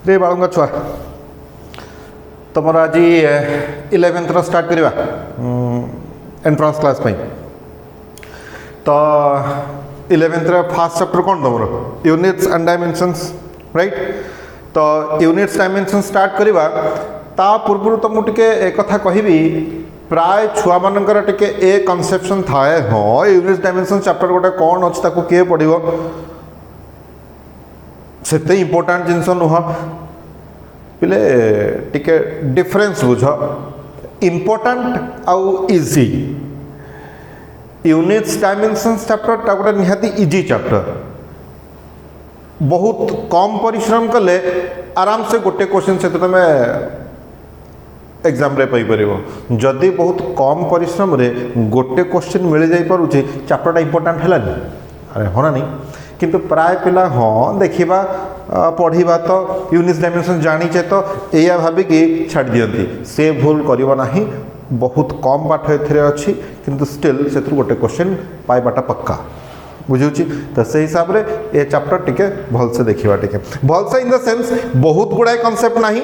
रे बालुंगा छुआ तुम आज 11th स्टार्ट करवा एंट्रांस क्लास पाई तो 11th फास्ट चैप्टर कौन तुम यूनिट्स एंड डायमेंशंस राइट। तो यूनिट्स डायमेंशन स्टार्ट करवा ता पूर्व तुमको टिके एक कथा कहबी प्राय छुआ मानकर टिके ए कनसेप्शन थाए हाँ यूनिट्स डायमेंशन चैप्टर गोटे कौन अच्छी ताको किए पढ़ो से इम्पोर्टाट जिनस नुह पिले टिके डिफरेंस बुझ इम्पोर्टाट आउ इजी यूनिट्स डायमेंशंस चैप्टर टा गोटे निहाती इजी चैप्टर बहुत कम परिश्रम कले आराम से गोटे क्वेश्चन से तुम एग्जाम रे पाई परिबो जदि बहुत कम परिश्रम रे गोटे क्वेश्चन मिल जाई पारुचे चैप्टर इम्पोर्टाट हैलानी अरे होना नहीं किंतु प्राय पिला हाँ देखा पढ़ा तो यूनिट्स डायमेंशन जानीचे तो या भाविकी छाड़ दियंती से भूल करिवो नाही बहुत कम पाठ एथिरे अछि किंतु स्टिल से गोटे क्वेश्चन पाइबाटा पक्का बुझुची तो से हिसाब रे ये चैप्टर टिके भल से देखिबा टिके भल से इन द सेंस बहुत गुड़ाए कॉन्सेप्ट नाही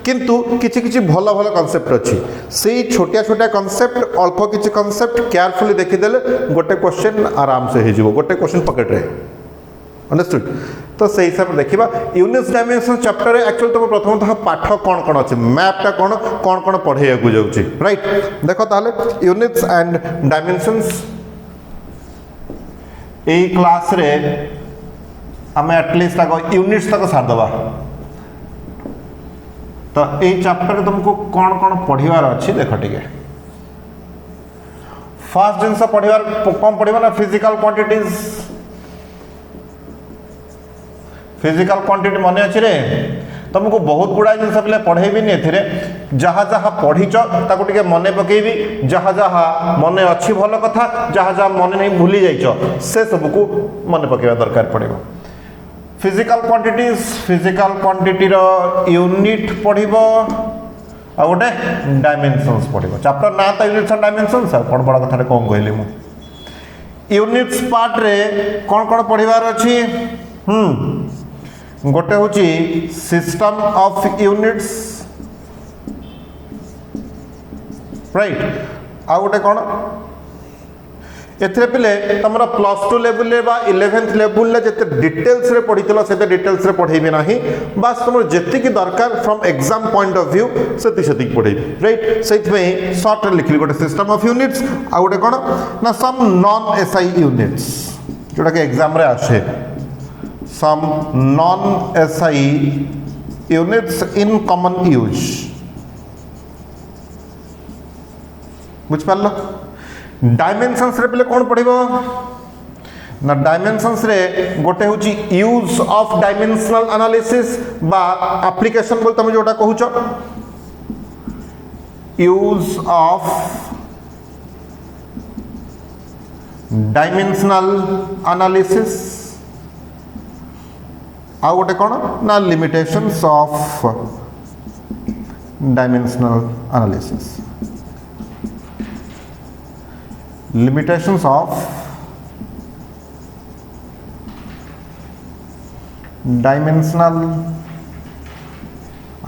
किंतु किछि किछि भल भल कॉन्सेप्ट अछि से छोटिया छोटिया कॉन्सेप्ट अल्प किछि कॉन्सेप्ट केयरफुली देखि देले गोटे क्वेश्चन आराम से हे जिवो गोटे क्वेश्चन पॉकेट रे अंडरस्टूड। तो से हिसाब से देखिबा यूनिट्स डायमेंशन चैप्टर रे एक्चुअली तुम प्रथमतः पाठ कौन कौन अछि मैपटा कौन कौन कौन पढ़ेया को जाउची राइट। देखो ताले units and dimensions A class रे आम एटलिस्ट तक यूनिट्स तक सारदबा तो ए चैप्टर तुमको कौन कौन पढ़िबार अच्छी देख टिके फर्स्ट जिनस पढ़िबार कौन पढ़िबा ना फिजिकल क्वांटिटी मन अच्छी रे तुमको बहुत गुड़ा जिन पे पढ़ेबी ए जहाँ जहाँ पढ़ीच ताको टिके मन पकेबी जहाँ जहाँ मन अच्छी भल कथा जहाँ जहाँ मन नहीं भूली जाइच से सबको मन पकेबा दरकार पड़ेगा। फिजिकल क्वांटिटी यूनिट पढ़िबो आ गोटे डायमेंशंस पढ़िबो चैप्टर ना तो यूनिट्स एंड डायमेंशंस कौन बड़ा कथा कौन कहली मु यूनिट्स पार्ट रे कौन कौन पढ़िबार अच्छी गोटे हूँ सिस्टम ऑफ यूनिट्स राइट आ गोटे कौन एथे पिले तुम +2 लेवल बा 11th लेवल जिते डिटेल्स रे पढ़ी से डिटेल्स रे पढ़ेबी ना बस तुम जी दरकार from exam point of view से पढ़ेबी राइट से शॉर्ट लिखली गोटे सिस्टम ऑफ यूनिट्स आ गोटे कौन ना सम नॉन एसआई यूनिट्स जोटा कि एग्जाम रे आसे some non-SI units in common use बुझ पाल डायमेंशंस रे पहले कौन पढ़िबो ना डायमेंशंस रे गोटे होची यूज ऑफ डायमेंशनल एनालिसिस बा एप्लीकेशन बोल तुम जोटा कहूछ यूज ऑफ डायमेंशनल एनालिसिस आ गोटे कौन ना limitations of dimensional analysis limitations of dimensional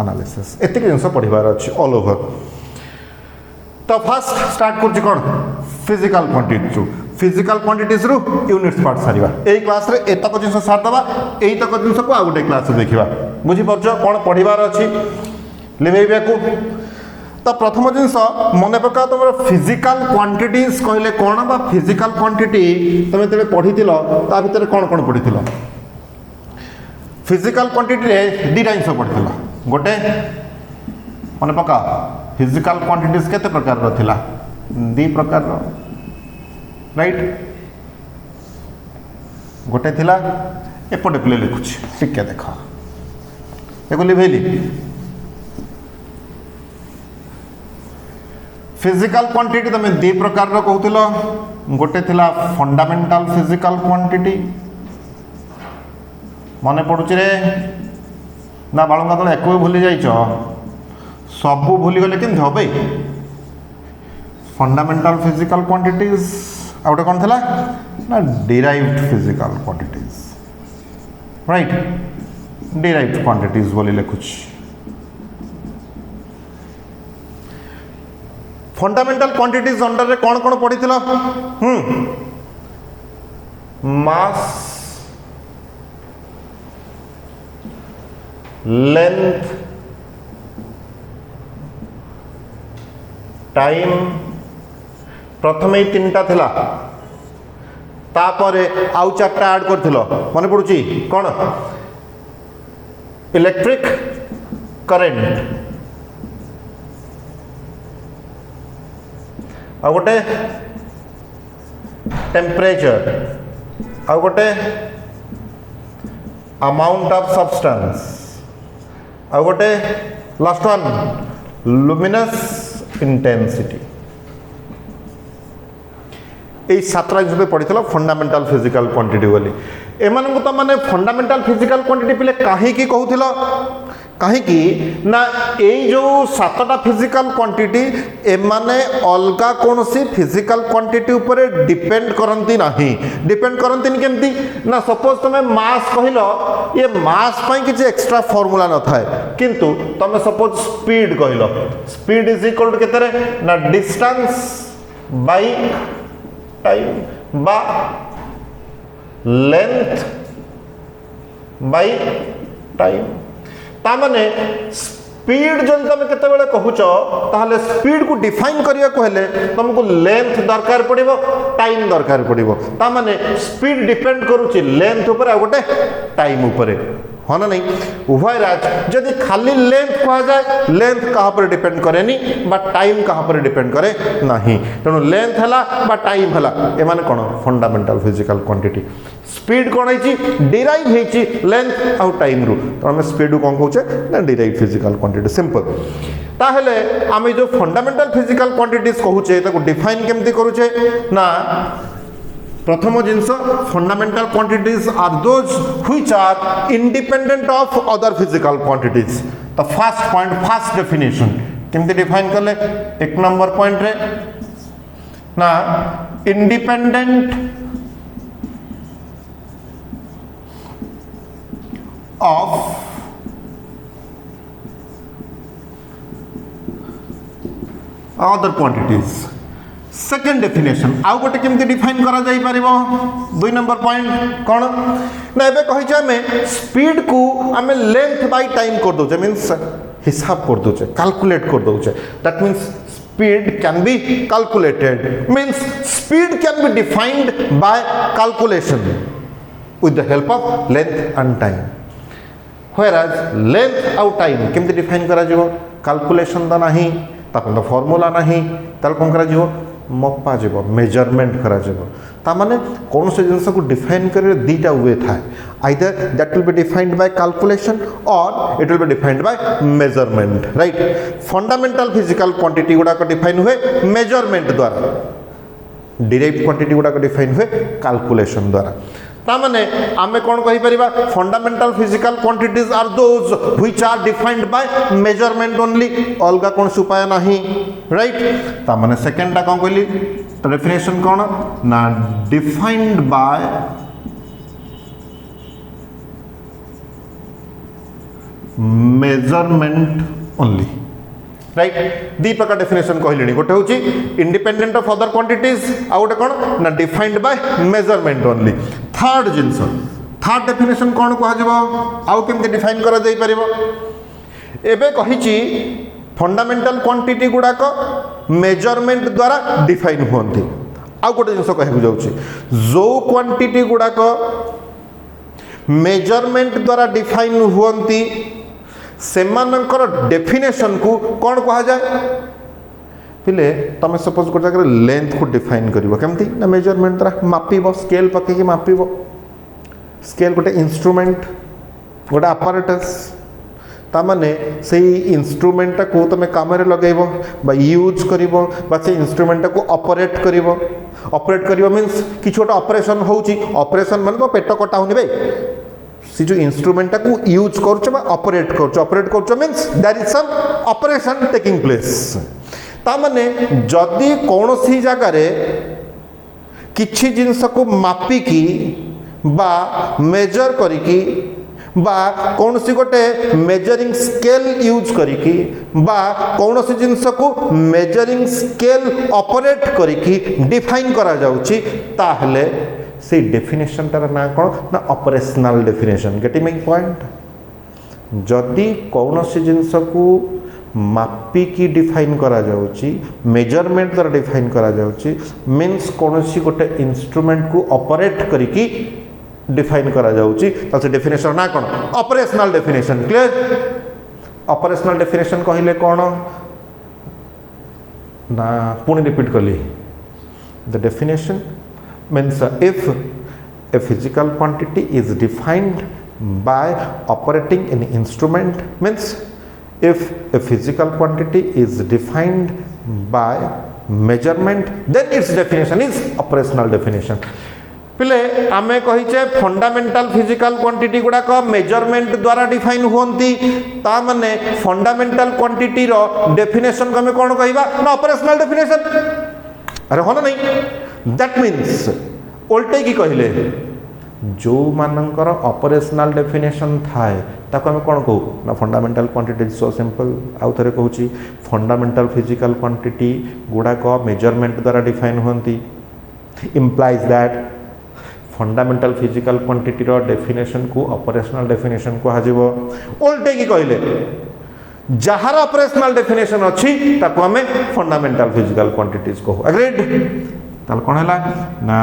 analysis एतिक जिनस पढ़िबार अच्छी ऑल ओवर। तो फर्स्ट स्टार्ट कर कौन फिजिकल क्वांटिटीज रु यूनिट्स पार्ट सारिबा ए क्लास रे एतक जिनस सार दबा एई तक जिनस को आ गोटे क्लास रे देखिबा बुझी परछ कोन पढ़िबार अछि लिमेइबा को। तो प्रथम जिनस मन पका तुम फिजिकल क्वांटिटीज कहले कोन बा फिजिकल क्वांटिटी तुम तबे पढ़ितिलो ता भितर कोन कोन पढ़ितिलो फिजिकल क्वांटिटी रे दी जिनस पढ़ितिलो गोटे मन पका फिजिकल क्वांटिटीज केते प्रकार रो थिला दी प्रकार रो राइट गोटे थिला एपटे पिले लिखुछ ठीक है देखा एको लिभेली फिजिकल क्वांटिटी तुम दी प्रकार रो कहउतिलो गोटे थिला फंडामेंटल फिजिकल क्वांटिटी मने पडुची रे ना बाळंगा तो एको भूली जाइछ सबू भूली गले केन हबे फंडामेंटल फिजिकल क्वांटिटीज आ गोटे कौन थिला ना derived physical quantities right derived quantities बोली लिखुछ। फंडामेंटल क्वांटिटीज अंडर रे कौन कौन पड़ी थिला? मास, लेंथ, टाइम, प्रथम ही तीन टा थिला, तापरे आउ चारटा ऐड करथिलो मन पड़ुची कौन? इलेक्ट्रिक करंट, आ गोटे टेम्परेचर, आ गोटे अमाउंट ऑफ सब्सटेंस, आ गोटे लास्ट वन लुमिनस इंटेंसिटी। ये सातटा जिन पढ़ी फंडामेंटल फिजिकल क्वांटिटी बोली। एमान तो माने फंडामेंटल फिजिकल क्वांटिटी पिले कहीं कहूथिल कहीं ना ये जो सातटा फिजिकल क्वांटिटी एमाने अलगा कौन सी फिजिकल क्वांटिटी ऊपर डिपेंड करती नहीं। डिपेंड करती केमती ना सपोज तुम मास कहल ये मास पाई किसी एक्स्ट्रा फॉर्मूला न थाए किंतु तुम सपोज स्पीड कहल स्पीड इज इक्वल टू केते ना डिस्टेंस बाय टाइम बा लेंथ बाय टाइम। तामाने स्पीड जब तुम केतेबेले कहूच ताहले स्पीड को डिफाइन करिया को हेले तुमको लेंथ दरकार पड़िबो टाइम दरकार पड़िबो। तामाने स्पीड डिपेंड करूची लेंथ ऊपर आ गोटे टाइम ऊपर हाँ ना नहीं उभय राज जदि खाली लेंथ कहा जाए लेंथ कहाँ पर डिपेंड करेनी बा टाइम कहाँ पर डिपेंड करे नहीं। तेणु लेंथ है टाइम है एमाने कौन फंडामेंटल फिजिकल क्वांटिटी। स्पीड कौन है डिराइव है लेंथ आउ टाइम रु तो आम स्पीड कौन कहे ना डिराइव फिजिकल क्वांटिटी सिंपल। ताहले आम जो फंडामेंटल फिजिकल क्वांटिटीज कहूचे डिफाइन केमती करूचे ना प्रथम जिनस fundamental quantities are those which are independent of other physical quantities. The first point first definition केमती डिफाइन कले एक नंबर पॉइंट रे ना independent of other quantities. Second definition आउ गोटे केमती डिफाइन करा जाई परिबो दुई नंबर पॉइंट कौन ना एबे कहि आमे स्पीड को आमे लेंथ बाय टाइम कर दोचे मींस हिसाब कर दोचे कैलकुलेट कर दोचे। That means speed can be calculated means speed can be defined by calculation with the help of length and time. Whereas length आउ टाइम केमती डिफाइन करा जिवो कैलकुलेशन दा नाही तापर फॉर्मूला नाही ताल कोन करा जिवो मपा जीव मेजरमेंट करा तामाने कौन से जिनस को डिफाइन कर दीटा वे था either that will be defined by calculation or it will be defined by measurement right. Fundamental physical quantity गुड़ा डिफाइन हुए मेजरमेंट द्वारा डिराइव्ड क्वांटिटी गुड़ा डिफाइन हुए कैलकुलेशन द्वारा। तामाने आमे कौन कहि परिबा fundamental physical quantities are those which are defined by measurement only अलगा कौन उपाय नहीं राइट। तामाने सेकंड टा कौन कहली डेफिनेशन कौन ना defined by measurement only right. दी प्रकार डेफिनेशन कहली गोटे हूँ इंडिपेंडेंट ऑफ अदर क्वांटिटीज आ गोटे कौन ना defined by measurement only. Third जिनस थर्ड डेफिनेशन कौन कह आउ केमती डिफाइन करा जाई परिबो एबे कहिची फंडामेंटल क्वांटिटी गुड़ाक मेजरमेंट द्वारा डिफाइन होती। आउ गोटे जिनस कहू जाउची जो क्वांटिटी गुड़ाक मेजरमेंट द्वारा डिफाइन होती सेमानकर डेफिनेशन को कौन कहा जाए पिले तुम सपोज गोटे जगह लेंथ को डिफाइन करिवो केमती ना मेजरमेंट द्वारा मापिबो स्केल पकेकी मापिबो। स्केल गोटे इंस्ट्रूमेंट गोटे अपैरेटस तामाने से इंस्ट्रूमेंट को तुम काम लगेबो बा यूज करिवो बा से इंस्ट्रूमेंट को ऑपरेट करिवो। ऑपरेट करिवो मींस किछ गोटे ऑपरेशन होउची ऑपरेशन माने तो पेट कटा होनी बे सी जो इंस्ट्रूमेंट को यूज कर ऑपरेट कर means there is some operation taking place. तामाने जदि कौन सी जगार किछि जिनस को मापिकी बा मेजर करिकी बा कौन सी गोटे मेजरिंग स्केल यूज करिकी बा कौन सी जिनस को मेजरिंग स्केल ऑपरेट करिकी डिफाइन करा जाउची ताहले से डेफिनेशन तार ना कौन ना operational definition. Getting my point? जदि कौन सी जिनस को मापिकी डिफाइन करा जाउची मेजरमेंट द्वारा डिफाइन करा जाउची मीन्स कौन सी गोटे इंस्ट्रूमेंट को ऑपरेट करिकी डिफाइन करा जाउची तासे डेफिनेशन ना कौन operational definition. Clear? Operational definition कहले कौन ना पुणी रिपीट कली the definition means if a physical quantity is defined by operating an instrument means if a physical quantity is defined by measurement then its definition is operational definition। पिले आमे कहिचे fundamental physical quantity गुड़ाक measurement द्वारा define होती ता माने fundamental quantity रो definition को हमें कौन कहबा ना ऑपरेशनल डेफिनेशन। अरे हो ना नहीं? दैट मीन्स उल्टे की कहले जो मानकर ऑपरेशनल डेफिनेशन थाए ताको हमें कौन कहू ना फंडामेंटल क्वांटिटी। सो सिंपल आउ थे कहूँ फंडामेंटल फिजिकल क्वांटिटी गुड़ाक मेजरमेंट द्वारा डिफाइन होती implies that fundamental physical quantity रो डेफिनेशन को ऑपरेशनल डेफिनेशन कहजिवो। उल्टे की कहले जहार ऑपरेशनल डेफिनेशन अच्छी ताको हमें फंडामेंटल फिजिकल क्वांटिटीज कहू। एग्रीड? ताल कौन है ना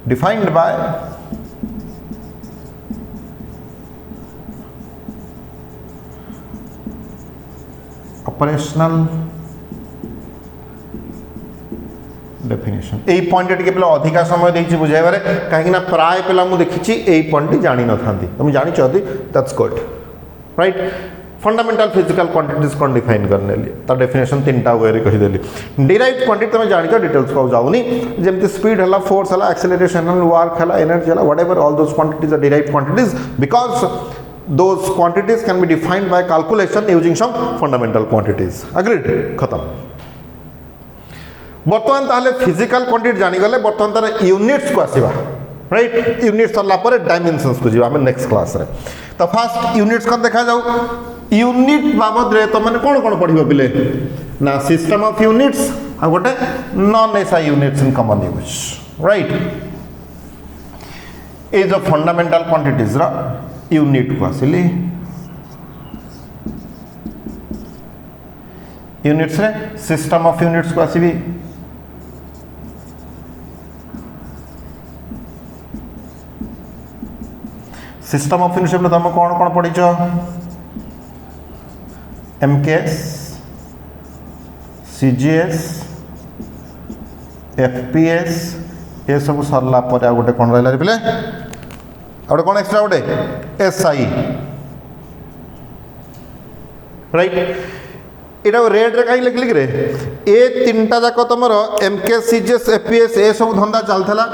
डिफाइंड बाय ऑपरेशनल डेफिनेशन। यही पॉइंट टिके पिला अधिका समय देछि बुझाइबारे काहे ना प्राय पिला मु देखिछि एही पॉइंट जानि न थांती तुम जानि छथि that's good right. Fundamental physical quantities कौन डिफाइन करने लिए तार डेफिनेशन तीनटा वे रे कहि देली। डिराइव्ड क्वांटिटी तुम जानि छ डिटेल्स को जाउनी जेमति स्पीड हला फोर्स हला एक्सेलरेशन हला वर्क हला एनर्जी हला whatever all those quantities are derived quantities because those quantities can be defined by calculation using some fundamental quantities। agreed? खत्म। बर्तमान ताहले फिजिकल क्वांटिटी जानी गले बर्तमान तार यूनिट्स को आसीबा राइट। यूनिट्स सरला पर डायमेंशंस को जीवा हम नेक्स्ट क्लास रे। तो फर्स्ट यूनिट्स को देखा जाऊ यूनिट बाबद रे तो माने कोन कोन पढिबो बिले ना सिस्टम ऑफ यूनिट्स आ गोटे non SI units in common use right. ए जो फंडामेंटल क्वांटिटीज रा यूनिट को आसिली यूनिट्स रे सिस्टम ऑफ यूनिट्स को आसीबी सिस्टम ऑफ यूनिट्स तुम कौन कौन पढ़ी एमकेएस सीजीएस एफपीएस ये सब सरला पर आ गोटे कौन रहा पिले गोटे कौन एक्सट्रा गोटे एसआई राइट। यहाँ रेड रे कहीं लिखलिक रे ए तीनटा जाक तुम एमकेएस सीजीएस एफपीएस ए सब धंदा चलता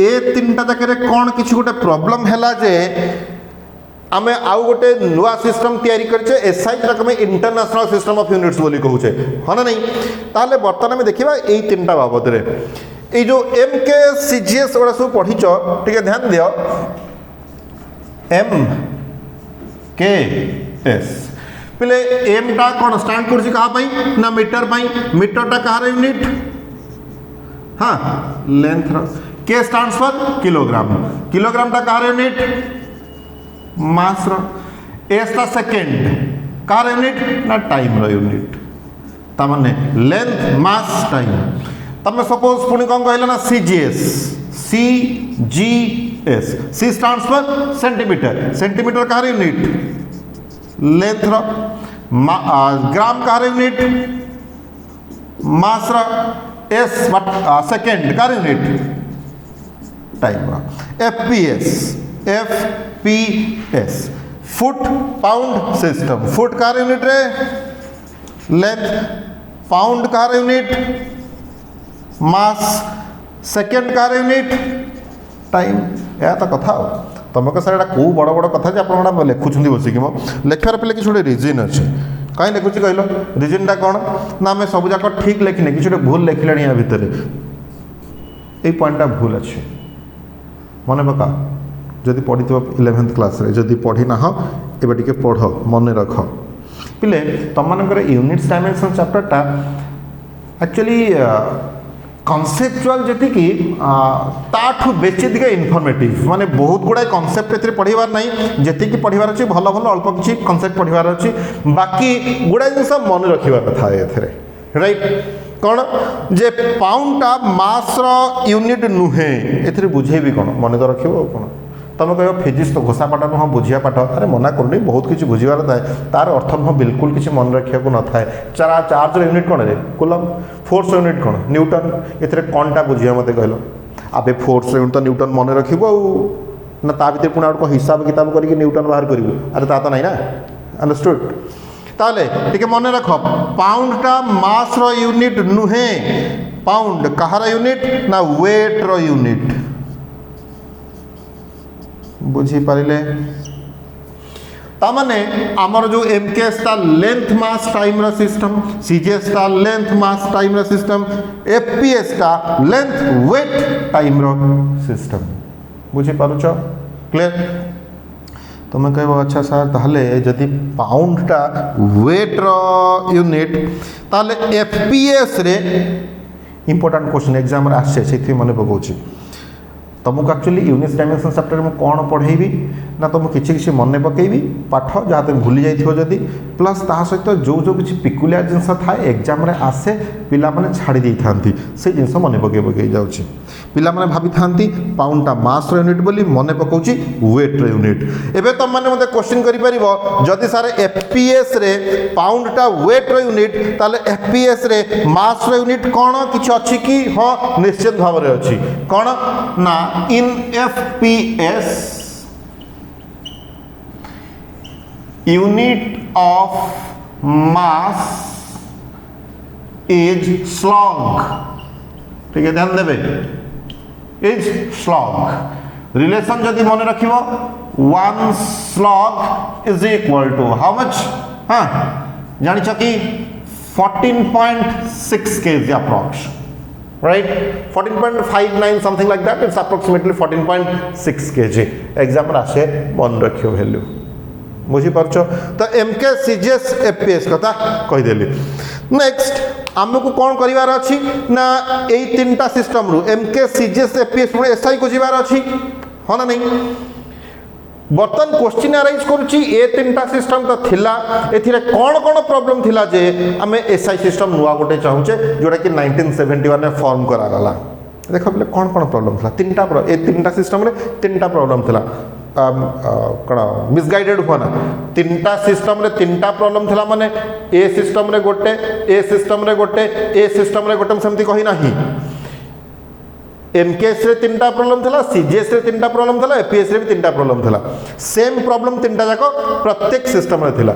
ए तीनटा जाके कौन किसी गोटे प्रॉब्लम है जे आम आउ गोटे नुआ सिस्टम तैयारी करछे एसआई जक में इंटरनेशनल सिस्टम ऑफ यूनिट्स बोली कहूचे हाँ ना नहीं। ताले बर्तमान में देखा यही तीनटा बाबद रे ये जो एमकेएस सीजीएस गुड़ा सब पढ़ी टे ध्यान दियो एम के एस पिले एम टा कौन स्टैंड कर कहा ना मीटर मीटर टा कहार यूनिट हाँ लेंथ के स्टैंड्स फॉर किलोग्राम किलोग्राम टा कहार यूनिट मास एस टा सेकेंड कहार यूनिट ना टाइम रो यूनिट तामने लेंथ मास टाइम। तमें सपोज पुणी कौन कहला ना CGS CGS C stands for centimetre centimetre कहार यूनिट लेंथ रो ग्राम कहार यूनिट मास रो एस सेकेंड कहार यूनिट टाइम रो। FPS FPS foot pound system foot कहार यूनिट रे लेंथ पाउंड कहार यूनिट मास सेकेंड कहार यूनिट टाइम। या तो कथा तुम कह सर कौ बड़ बड़ कथा आप लिखुं बसिक लिखार पे किसी गोटे रिजन अच्छे कहीं लिखुची कहल रिजनटा कौन ना आम सब जाक ठीक लिखने किसी गोटे भूल लिखला या भितर ये पॉइंटा भूल अच्छे मन पका जदि पढ़ी 11th क्लास रे जदि पढ़ी ना एबे टिके पढ़ मन रख पिले तुम मानकर यूनिट्स डायमेंशन चैप्टरटा एक्चुअली कनसेप्चुअल जी कि ताठू बेसी दिखे इनफॉर्मेटिव माने बहुत गुड़ाए कनसेप्ट ए पढ़ार ना जी पढ़ार अच्छी भल भल अल्प किसी कनसेप्ट पढ़ार अच्छी बाकी गुड़ाए जिन मन रखा कथा ये राइट कौन जे पाउंडटा मास यूनिट नुहे ए बुझेबी कौन मन तो रख कौन तुम कह फिजिक्स तो घोषा पाठ नुह बुझिया पाठ अरे मना करूनी बहुत किसी बुझार थाए तार अर्थ नुह बिल्कुल किसी मन रखा न थाए चार्ज यूनिट कौन रे कूलम फोर्स यूनिट कौन न्यूटन ए कौनटा बुझिया मत कहल आबे फोर्स यूनिट तो न्यूटन मन रखिबो ना ता भीतर पुणी आउट हिसाब किताब करके न्यूटन बाहर करू अरे ता तो नहीं ना अंडरस्टूड ताले टिके मन रख पाउंडटा मास रो यूनिट नुहे पाउंड कहार यूनिट ना वेट रो यूनिट बुझी पारे तामाने आमर जो एमकेएस ता लेंथ मास टाइम रा सिस्टम सीजीएस ता लेंथ मास टाइम रा सिस्टम एफपीएस ता लेंथ वेट टाइम रा सिस्टम बुझी पारुछ क्लियर तुम कह अच्छा सर ताहले जदि पाउंडटा वेट रो यूनिट ताहले एफपीएस रे इंपोर्टेंट क्वेश्चन एग्जाम रे आसे सेथि मने पकाउची तुमको एक्चुअली यूनिट्स डायमेंशन चैप्टर में कौन पढ़ेबी ना तुम किसी मन पकेबी पाठ जहाँ तुम भूली जाइए प्लस ता सहित जो जो किसी पिकुलियर जिनस थाए एग्जाम रे आसे पिला माने छाड़ी दे था से जिनस मन पके जाऊँगी पिला माने भाभी था पाउंडटा मास यूनिट बोली मन पकाउची वेट यूनिट एबे तुम माने मते क्वेश्चन करि परिबो जदि सारे एफपीएस रे पाउंडटा वेट यूनिट ताले एफपीएस रे मास यूनिट कौन किछि अछि कि हां निश्चित भाव रे अछि कौन ना in FPS unit of mass is slug ठीक है ध्यान देवे इज स्लॉग रिलेशन जदि मन रखिबो 1 slug is equal to how much हाँ जानी कि 14.6 kg approx right 14.59 something like that it's approximately 14.6 kg exam आसे मन रखियो वैल्यू बुझी पारछ तो एमके सीजीएस एफपीएस कथा कहि देली नेक्स्ट आमको कौन करिवार अछि ना एई तीनटा सिस्टम रु एमके सीजीएस एफपीएस पुणे एसआई को जिवार अछि हो ना नहीं बर्तन क्वेश्चन अरेंज करुच्ची ए तीनटा सिस्टम तो थिला एथिरे कौन कौन प्रॉब्लम थिला जे आमे एसआई सिस्टम नुआ गोटे चाहूचे जोटा कि 1971 में फॉर्म करा गला देखो बोले कौन कौन प्रॉब्लम थिला तीनटा ए तीनटा सिस्टम रे तीनटा प्रॉब्लम थिला कड़ा मिसगाइडेड हुआ ना तीनटा सिस्टम रे तीनटा प्रॉब्लम थिला माने ए सिस्टम रे गोटे ए सिस्टम रे गोटे ए सिस्टम रे गोटे सेमती कहि नाही एमकेएस रे तीनटा प्रॉब्लम थिला सीजीएस रे तीनटा प्रॉब्लम थिला एफपीएस रे भी तीनटा प्रॉब्लम थिला सेम प्रॉब्लम तीनटा जाको प्रत्येक सिस्टम रे थिला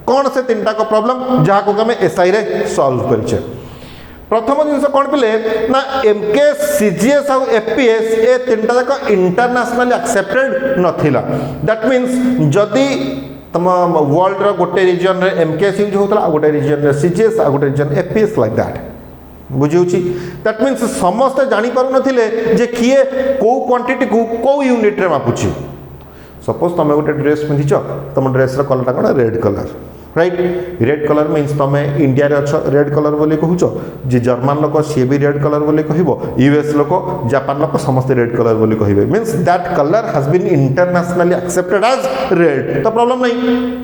कौन से तीनटा को प्रॉब्लम जहा को हमें एसआई रे सॉल्व करछे प्रथम जिनस कौन पिले ना एमकेएस सीजीएस और एफपीएस ए तीनटा जाको इंटरनेशनली एक्सेप्टेड नथिला दैट मींस जदी तम वर्ल्ड रो गोटे रीजन रे एमकेएस यूज होतला आ गोटे रीजन रे सीजीएस आ गोटे रीजन एफपीएस लाइक दैट बुझी दैट मीन्स समस्ते जानी पारु नथिले जे किए को क्वांटिटी को यूनिट रे मापुची सपोज तुम गोटे ड्रेस पिंधिच तुम ड्रेस रो कलर कौन red colour right red colour means तुम इंडिया रे अच्छ रेड कलर बोली कहूच जे जर्मन लोक सी भी रेड कलर बोली कहबो यूएस लोक जापान लोक समस्त रेड कलर बोली कहबे means that colour has been internationally accepted as red तो प्रॉब्लम नहीं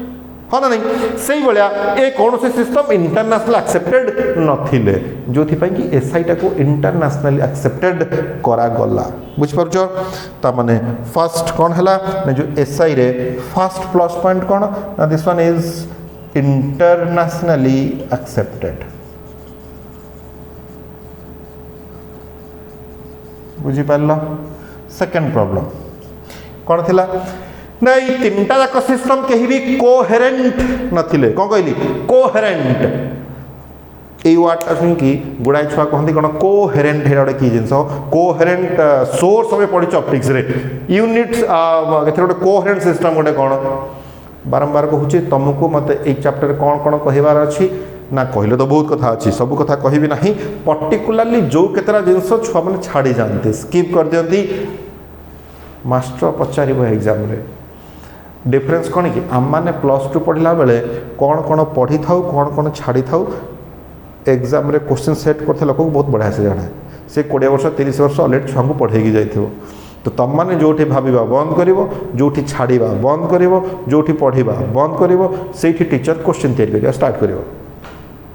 हाँ ना नहीं से भाया ए कौन से सिस्टम इंटरनेशनल एक्सेप्टेड नथिले जो कि एसआईटा को इंटरनेशनली एक्सेप्टेड करा गला बुझिपार ता माने फर्स्ट कौन है ना जो एसआई रे फर्स्ट प्लस पॉइंट कौन ना this one is internationally accepted बुझिपार सेकेंड प्रॉब्लम कौन थिला नहीं तीनटा जाक सिस्टम कहीं भी कोहेरेंट नथिले कौन कहली कोहेरेंट ए वार्डटा शुणी गुड़ाए छुआ कहते कौन कोहेरेंट है गोटे कि जिन कोहेरेंट सोर्स हमें पढ़ी ऑप्टिक्स रे यूनिट्स गोटे कोहेरेंट सिस्टम गोटे कौन बारंबार कहूँ तुमको मत एक चैप्टर कौन कौन कहबार अच्छी ना कहले तो बहुत कथा अच्छी सब कथा कहबी नहीं पर्टिकुलाली जो केतरा जिनस छुआ मैंने छाड़ी जाते स्किप कर दियंती मास्टर पचार एग्जाम रे डिफरेन्स कौन कि आम मैंने +2 पढ़ला बेले कौन कौन पढ़ी था कौन कौन छाड़ी था एग्जाम रे क्वेश्चन सेट करते लोक बहुत बढ़िया से जाना से 20 वर्ष 30 वर्ष अलरेडी छुआ पढ़ेगी जाइए तो तुम मैंने जो भाविबा बंद कर जो छाड़ा बंद कर जो पढ़ा बंद कर से टीचर क्वेश्चन तैयारी स्टार्ट कर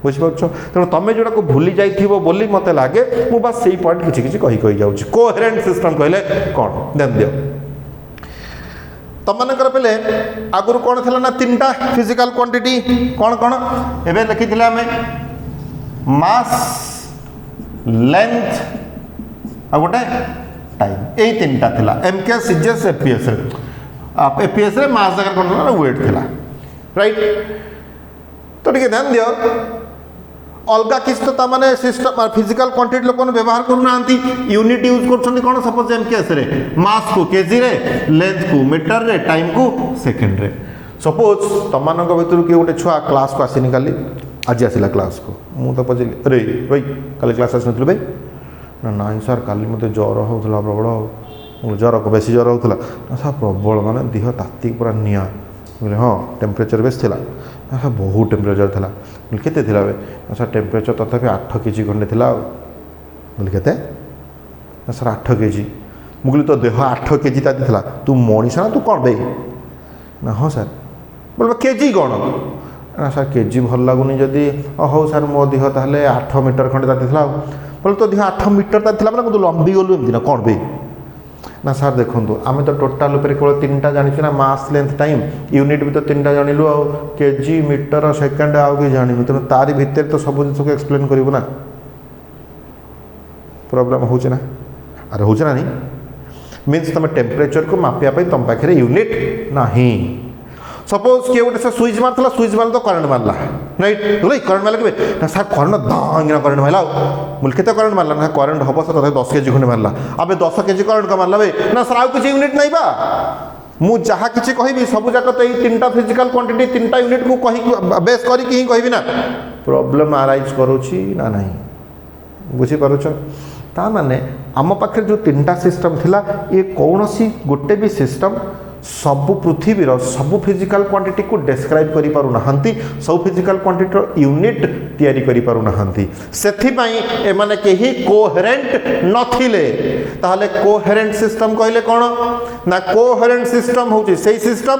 बुझीपार तेणु तुम जोड़ा को भूली जाइथिबो बोली मते लागे मु बस सही पॉइंट किछि किछि कही जाउछि कोहेरेंट सिस्टम कहले कौन ध्यान दियो तुम मानकर पे आगुरी कौन थी ना 3टा फिजिकल क्वांटिटी कौन कौन एवं लिखी आम मास लेंथ आ गोटे टाइम यही 3टा थिला एमकेएस सीजीएस एपीएस एपीएस रे मास जगह कौन था वेट थिला राइट तो टिके ध्यान दियो अलगा किसी तो माने सिस्टम फिजिकल क्वांटिटी लोक व्यवहार करना यूनिट यूज कर सपोज एमकेएस रे मास को केजी रे लेंथ को मीटर रे टाइम को सेकेंड रे सपोज तुम मान भर किए गोटे छुआ क्लास को आसनी काली आज आसला क्लास को मुझे तो पचारि अरे भाई काली क्लास आस भाई ना नाई सार काली मत ज्वर होता प्रबल ज्वर को बेसी ज्वर होता सर प्रबल माने देह तातिक पूरा निआ बोले हाँ टेम्परेचर बेस था सर बहुत टेम्परेचर था केते थिला बे सर टेम्परेचर तथापि 8 केजी खंडे थिला बोले केते सर 8 केजी मुझे तो देह 8 केजी ताती थिला तू मनीष ना तू कौन बे ना हाँ सर बोले केजी कौन ना सर केजी भल लगुनि जदि हो सर मो देह ताहले 8 मीटर खंडे ताती थिला बोले तो देह 8 मीटर ताती थिला माने तू लंबी गलु एमती ना कौन बे ना सर देखो आम तो टोटाल केवल 3टा जानी ना मास लेंथ टाइम यूनिट भी तो 3टा जानलु आ केजी मीटर सेकेंड आउ कि जानू तेणु तारी भितर तो सब जिन को एक्सप्लेन करूँ ना प्रॉब्लम हो ना अरे हो ना नहीं मीन्स तुम टेम्परेचर को मापिया तुम पाखे यूनिट नहीं सपोज किए गोटे स्विच मारला स्विच मार तो करेन्ट मारला राइट बोले करेन्ट मारला के ना सर करेन्ट दांगिना करेन्ट मारला बोले केते करेन्ट मारला ना करेन्ट हम सर 10 केजी खंडे मारला अबे 10 केजी करेन्ट का मारला बे ना सर आउ किसी यूनिट नहीं बा मु जहाँ किसी कहबी सब जाक तो ये 3टा फिजिकल क्वांटिटी 3टा यूनिट को कही बेस करके ही कहबी ना प्रॉब्लम आराइज करूची ना नहीं बुझी पारुछ ता माने आम पाखे जो 3टा सिस्टम थिला ये कौन सी गोटे भी सिस्टम सबु पृथ्वीर सबु फिजिकल क्वांटिटी को डेस्क्राइब करि पारु नहंती सब फिजिकल क्वांटिटी यूनिट तैयारी करि पारु नहंती सेथिपाई एमाने केही कोहेरेंट नथिले ताहले कोहेरेंट सिस्टम कहले कोन ना कोहेरेंट सिस्टम होची सेही सिस्टम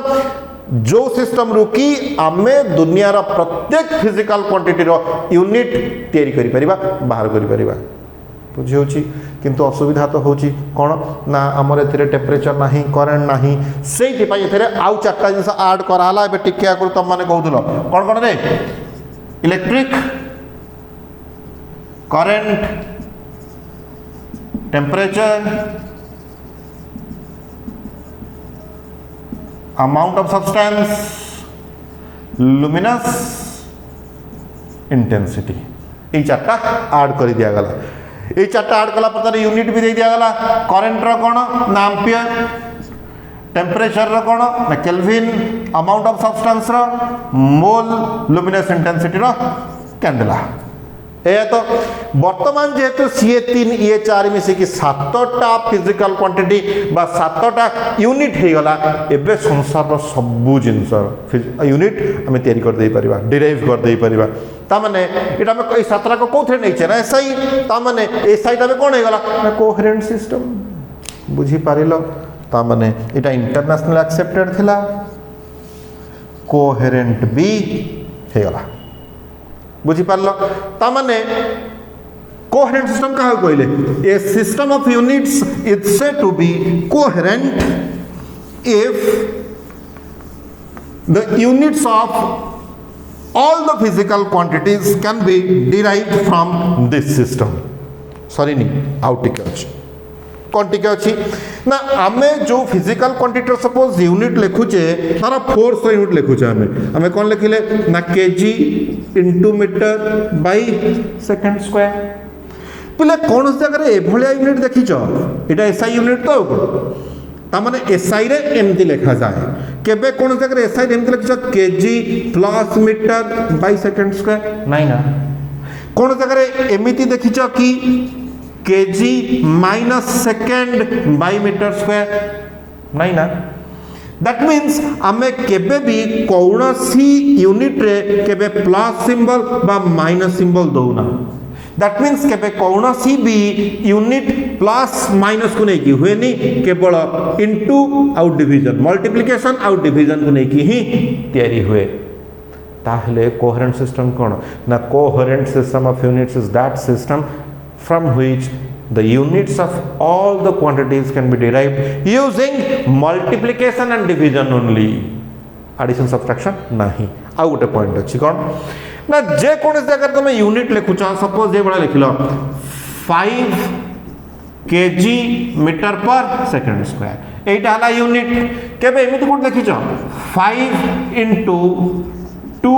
जो सिस्टम रू कि आमे दुनियार प्रत्येक फिजिकल क्वांटिटी रो यूनिट तैयारी करि परिबा बाहर करि परिबा बुझी होची किंतु असुविधा तो होची कौन ना आमर ए टेम्परेचर ना करेन्ट ना से आउ 4टा जिन आड कराला ए टिके आगु तुम मैंने कहूल कौन कौन रे electric current temperature amount of substance luminous intensity ये 4टा आड कर दिया गला ये 4टा आड कला पर यूनिट भी दे दिया गला करेन्ट रो कोन ना एम्पियर टेम्परेचर रो कोन ना केल्विन अमाउंट ऑफ सब्सटेंस रो मोल लुमिनस इंटेंसिटी रो कैंडेला ए तो वर्तमान जेहेतु सीए 3 ये 4 मिसिक 7टा फिजिकल क्वांटिटी बा 7टा यूनिट हो गला एबे संसार रो सबु जिंस यूनिट हमें तैयारी कर दे परिबा डिराइव कर दे परिबा ता माने एटा में कई 7टा को कोथे नै छै ना एसआई ता माने एसआई ता में कोन हो गला ना कोहेरेंट सिस्टम बुझी पारिलो ता माने एटा इंटरनेशनल एक्सेप्टेड थिला कोहेरेंट भी हे गला बुझी पारल ता माने कोहेरेंट सिस्टम का कहले a system of units is said to be coherent if the units of all the physical quantities can be derived from this system sorry नहीं आउ टिके अछि कोन टिके अछि ना आमे जो फिजिकल क्वांटिटी सपोज यूनिट लिखुचे तारा फोर्स यूनिट लिखुचे आमे कोन लिखिले ना KG into metre by second square पिले कोन जगह रे एभलिया यूनिट देखिचो एटा एसआई यूनिट तो तामाने एसआई रे एमती लिखा जाए केबे कोन जगह एसआई रे एमती लिखिचो KG plus metre by second square नहीं ना कोन जगह रे एमिति देखिचो कि KG minus second by metre square नहीं ना दैट मीन्स आमे केबे भी कौनसी यूनिट रे केबे प्लस सिंबल बा minus symbol Dauna that means केबे कौनसी भी यूनिट प्लस माइनस को नहीं हुए नहीं केवल into out division multiplication out division को नहीं ही तैयारी हुए ताहले कोहेरेंट सिस्टम कौन ना coherent system of units is that system from which the units of all the quantities can be derived using multiplication and division only addition subtraction nahi आ गोटे point अच्छी कौन ना जे कौन जगह तुम यूनिट लिखुच सपोज ये बड़ा लिखल 5 kg मीटर पर सेकंड स्क्वायर एटा हला यूनिट केबे एमिति कोन देखिछ 5 into 2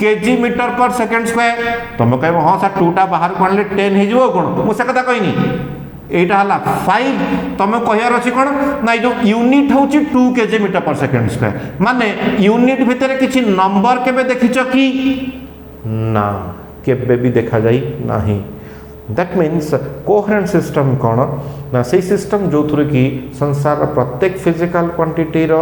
kg मीटर पर सेकंड स्क्वायर तुम कह हाँ सर 2 टा बाहर को आनले 10 हे जिवो कोन मु से कथा कहनी एटा हला 5 तुम कहयार अछि कोन ना जो यूनिट होची 2 kg मीटर पर सेकंड स्क्वायर माने यूनिट भितर किछि नंबर केबे देखिछ की ना केबे भी देखा जाई नाही दैट मीन्स कोहेरेंट सिस्टम कौन ना से सिस्टम जो थ्रू कि संसार प्रत्येक फिजिकल क्वांटिटी रो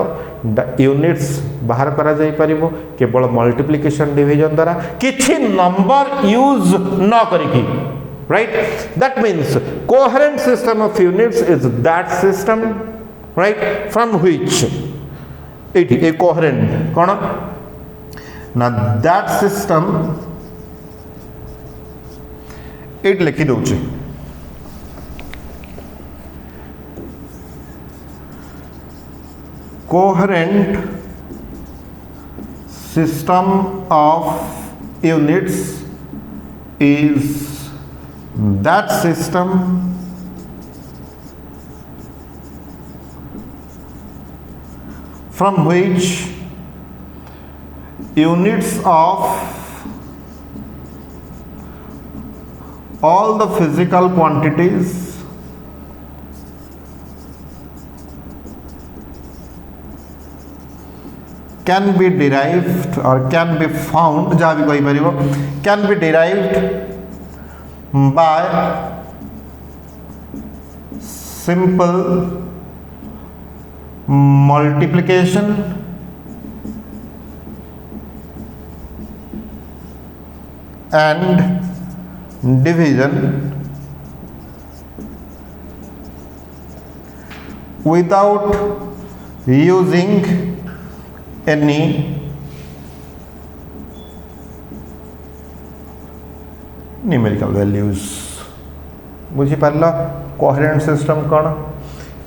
यूनिट्स बाहर करा जाई परिबो केवल मल्टीप्लिकेशन डिवीजन द्वारा किछि नंबर यूज न करिकि right that means coherent system of units is that system right from which एटी ए कोहेरेंट कौन ना दैट सिस्टम एट लिखी दूचे coherent system of units is that system from which units of all the physical quantities can be derived or can be found जहाँ भी कही परिबो can be derived by simple multiplication and division without using any numerical values बुझी पारला coherent system कौन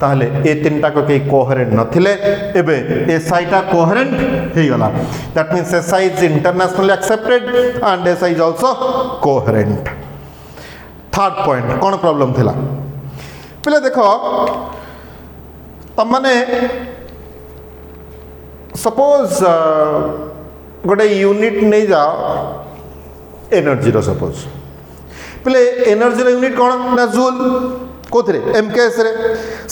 ताहले ए तीनटा को कई coherent नथिले एबे एसआई टा कोहेरेंट हे गला that means SI is internationally accepted and SI is also coherent third point कौन प्रॉब्लम थिला पहले देखो तम माने सपोज गोटे यूनिट नहीं जाओ एनर्जी रो सपोज पहले एनर्जी रो यूनिट कौन ना जूल कोथरे एमकेएस रे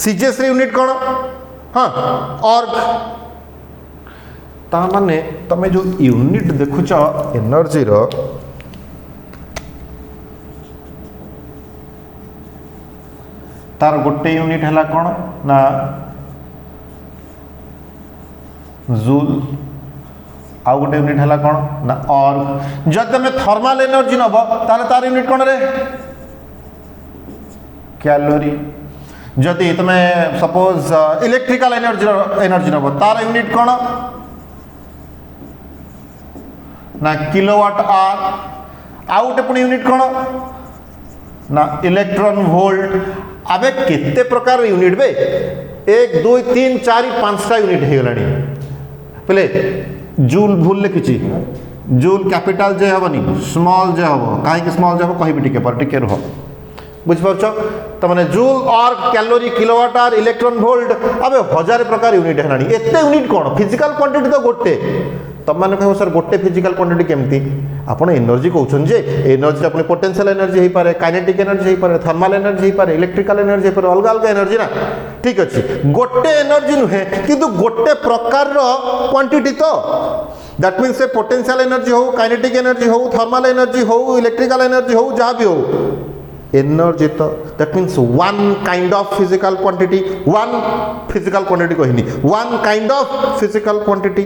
सीजीएस रे यूनिट कौन हाँ ऑर्ग ता माने तमे जो यूनिट देखुच एनर्जी रो तार गोटे यूनिट है कौन ना जूल आउ गोटे यूनिट है कौन ना ऑर्ग जब तुम थर्माल एनर्जी नब ताले तार यूनिट कौन रे कैलोरी जदि तुम सपोज इलेक्ट्रिकल एनर्जी नब तार यूनिट कौन ना किलोवाट आवर आउ गोटे पुणी यूनिट कौन ना इलेक्ट्रॉन वोल्ट आबे केते प्रकार यूनिट बे 1 2 3 4 5टा यूनिट हे गलानी पहले जूल भूल लिखिची जूल कैपिटल जे हबनी स्मॉल जे हबो काहे कि स्मॉल जे हबो कहि बिटिके पर टिके रहो बुझ परछो त माने जूल और calorie kilowatt hour electron volt आबे हजार प्रकार यूनिट हेलानी एते यूनिट कोन फिजिकल क्वांटिटी तो गोटे तब मैंने कहो सर गोटे फिजिकल क्वांटिटी केमती आपण एनर्जी कहउछन जे एनर्जी अपने पोटेंशियल एनर्जी हे पारे काइनेटिक एनर्जी हे पारे थर्मल एनर्जी हे पारे इलेक्ट्रिकल एनर्जी हे पारे अलग अलग एनर्जी ना ठीक अछि गोटे एनर्जी नुहे किंतु गोटे प्रकार रो क्वांटिटी तो that means say potential energy हो काइनेटिक एनर्जी हो थर्मल एनर्जी हो इलेक्ट्रिकल एनर्जी हो जहाँ भी हो एनर्जी तो that means one kind of physical quantity, one physical quantity कहनी, one kind of physical quantity.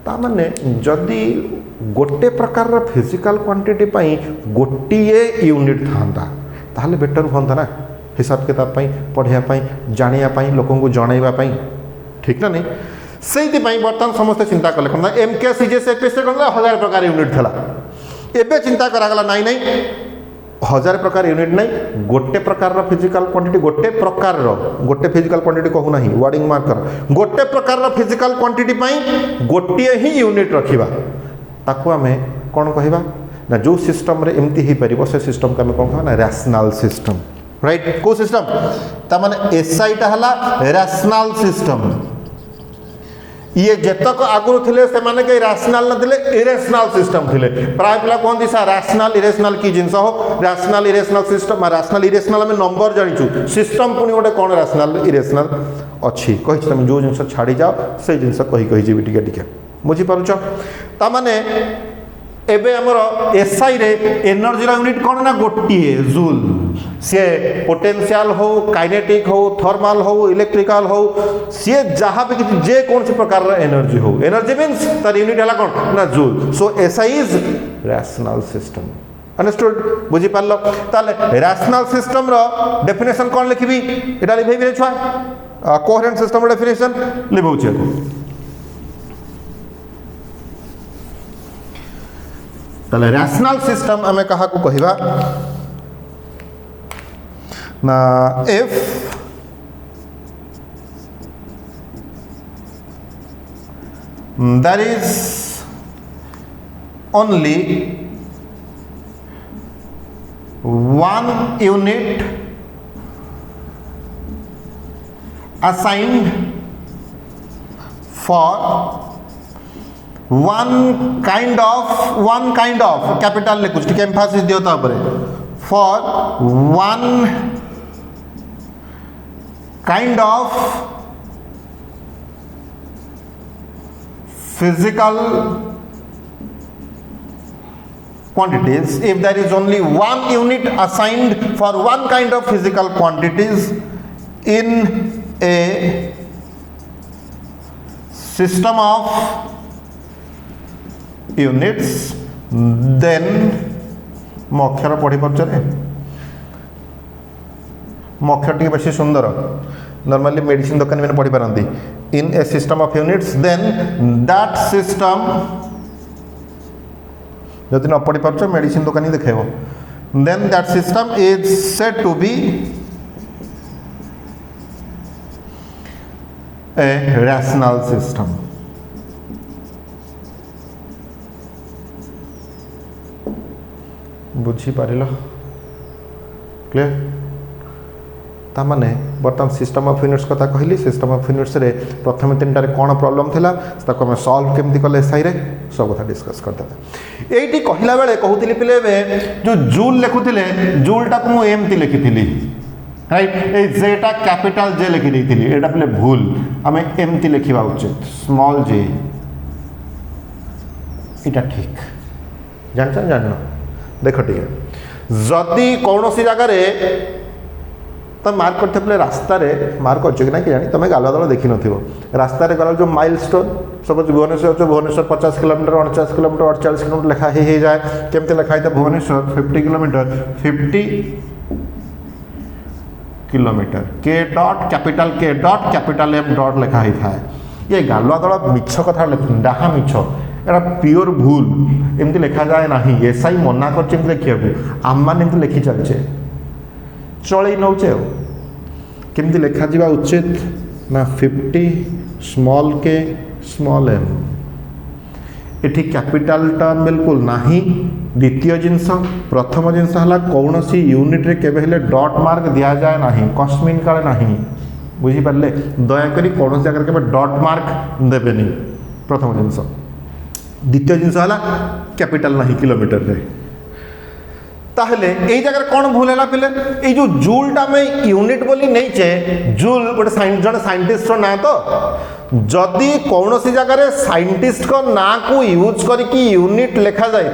तामाने जदि गोटे प्रकार फिजिकल क्वांटिटी पाई गोटिए यूनिट था ताहले बेटर होता ना हिसाब किताब पढ़ाई जानापी लोक जनइबा ठीक ना नहीं। से बर्तमान समस्त चिंता कले कौन एमके सीजेस एपीएस कौन 1000 प्रकार यूनिट था एबे चिंता करागला नाई नाई 1000 प्रकार यूनिट नहीं गोटे प्रकार फिजिकल क्वांटिटी गोटे फिजिकल क्वांटिटी कहूना ही वर्डिंग मार्क कर गोटे प्रकार फिजिकल क्वांटिटी गोटे ही यूनिट रखा ताकू आम कौन कहवा ना जो सिस्टम रे एमती हो पार से सिस्टम को आम कौन कहना रैशनल सिस्टम राइट को सिस्टम तामाने एसआई टा हला रैशनल सिस्टम ये जतक आगुरी थे से माने कहीं रैशनल नथिले इरेशनल सिस्टम थिले प्राय पिला कहते सा रैशनल इरेशनल की जिनस हो rational irrational system rational irrational आम नंबर जानिचु सिस्टम पुणी गोटे कौन रैशनल इरेशनल अच्छी कही तुम जो जिन छाड़ी जाओ से जिन कही जी टिके बुझीपार ताने एबे हमर एसआई रे एनर्जी यूनिट कौन ना गोटे जूल सी पोटेंशियल हो काइनेटिक हो थर्माल हो इलेक्ट्रिकल हो सी जहाँ भी किसी जे कौन सी प्रकार एनर्जी हो एनर्जी मीन्स तार यूनिट है कौन ना joule so SI is rational system understood बुझी पारल ताले रैशनल सिस्टम रो डेफिनेशन कौन लिखी एटा लिखेबी रे छुआ कोहेरेंट सिस्टम रो डेफिनेशन लिखौछि ताले रैशनल सिस्टम आमे कहा को कहिबा ना if there is only one unit assigned for one kind of capital लिखुछ ठीक एम्फासिस दियो ता ऊपर for one kind of physical quantities if there is only one unit assigned for one kind of physical quantities in a system of units then मो अक्षर पढ़ी पारे मो अक्षर टी बेस सुंदर नॉर्मली मेडिसिन दुकान में पढ़ी पारती in a system of units then that system जदि न पढ़ी पार्छ मेडिसिन दुकान ही देखेब then that system is said to be a rational system बुझी पारिल क्लियर तामाने बर्तमान सिस्टम ऑफ यूनिट्स कथा कहली सिस्टम ऑफ यूनिट्स रे प्रथम तीनटारे कौन प्रॉब्लम थिला ताको हम सॉल्व केमती कले एसआई रे सब कथा डिस्कस करते एठी कहिला बेले कहूतिली पिले जो जूल लिखुतिले जूलटा को मु एमती लिखिथिली राइट ए जेटा कैपिटल जे लिखि देथिली एटा पिले भूल हमें एमती लिखिबा उचित स्मॉल जे इटा ठीक जानछन जाननो देख ठीक जदि कौन सी जगार तुम मार्क करते रास्तार मार्क कर कि ना कि जानी तुम्हें गालुआ दल देखी न रास्तार गला जो milestone suppose Bhubaneswar 50 kilometre 49 kilometre 48 kilometre लिखा ही जाए केमती लिखा है भुवनेश्वर 50 किलोमीटर 50 किलोमीटर के डॉट कैपिटल एम डॉट लिखा ही था ये गालुआ दल मिछ कथा लिखुन डाहा मिछ एटा प्योर भूल एमती लिखा जाए ना एसआई मना कर लिखा आम मैंने लिखी चलचे चल नौचे केमती लिखा जा उचित ना 50 स्मॉल के स्मॉल एम एठी कैपिटल टर्म बिल्कुल नाही द्वितीय जिनस प्रथम जिनस है कौन सी यूनिट रे केबे हेले डॉट मार्क दिया जाए ना कस्मिन काले ना बुझीपारे दयाकोरी कौन जगह के डॉट मार्क देवेनि प्रथम जिनस द्वितीय जिनस है कैपिटल ना किलोमीटर रे ताहले यही जगह कौन भूल है पिले ये जो जूलटा में यूनिट बोली नहीं चे जूल गोटे जन साइंटिस्ट ना तो जदि कौन सी जगह साइंटिस्ट को ना को यूज करके यूनिट लिखा जाए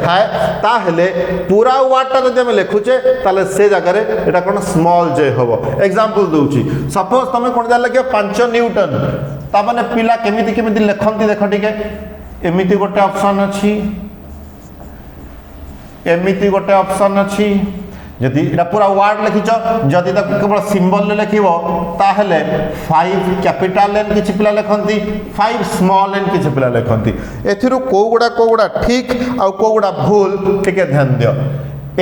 ताहले पूरा वार्डटा जब आम लिखुचे ताले से जगह एटा कौन स्मॉल जे हम एग्जांपल दूची सपोज तुम कौन जा लिख 5 न्यूटन ता माने पिला केमिति केमिति लिखंती देख टिके एमिति गोटे ऑप्शन अच्छी एमिति गोटे ऑप्शन अच्छी जदि एटा पूरा वर्ड लिखिच जदि ताको केवल सिंबल ले लिखिबो ताहले 5 कैपिटल एन किछि पिला लिखंती 5 स्मॉल एन किछि पिला लिखंती एथिरु कोगुडा ठीक आ कोगुडा भूल टिके ध्यान दियो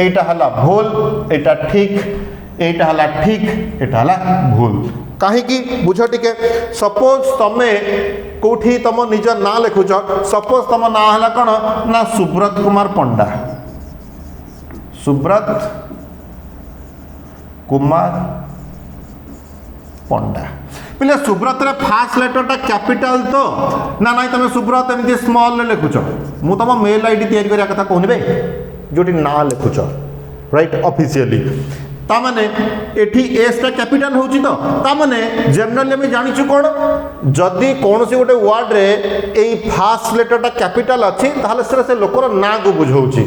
एटा हला भूल एटा ठीक एटा हला ठीक एटा हला भूल काहे कि बुझ टिके सपोज तमे कोठी तम निज ना लिखुच सपोज तम ना हला कोन ना सुब्रत कुमार पंडा सुब्रत कुमार पंडा पिले सुब्रत रे फास्ट लेटरटा कैपिटल तो ना नहीं तुम सुब्रत एमती स्मॉल लिखुच मु तुम मेल आईडी तैयारी करिया कथा कहनी बे जोटी ना लिखुच राइट ऑफिशियली तामाने एठी एस टा कैपिटल होची तो तामाने जनरली हम जानिछु कोन जदी कोन से गोटे वर्ड रे एई फास्ट लेटरटा कैपिटल अछि ताहले से लोकर ना को बुझौची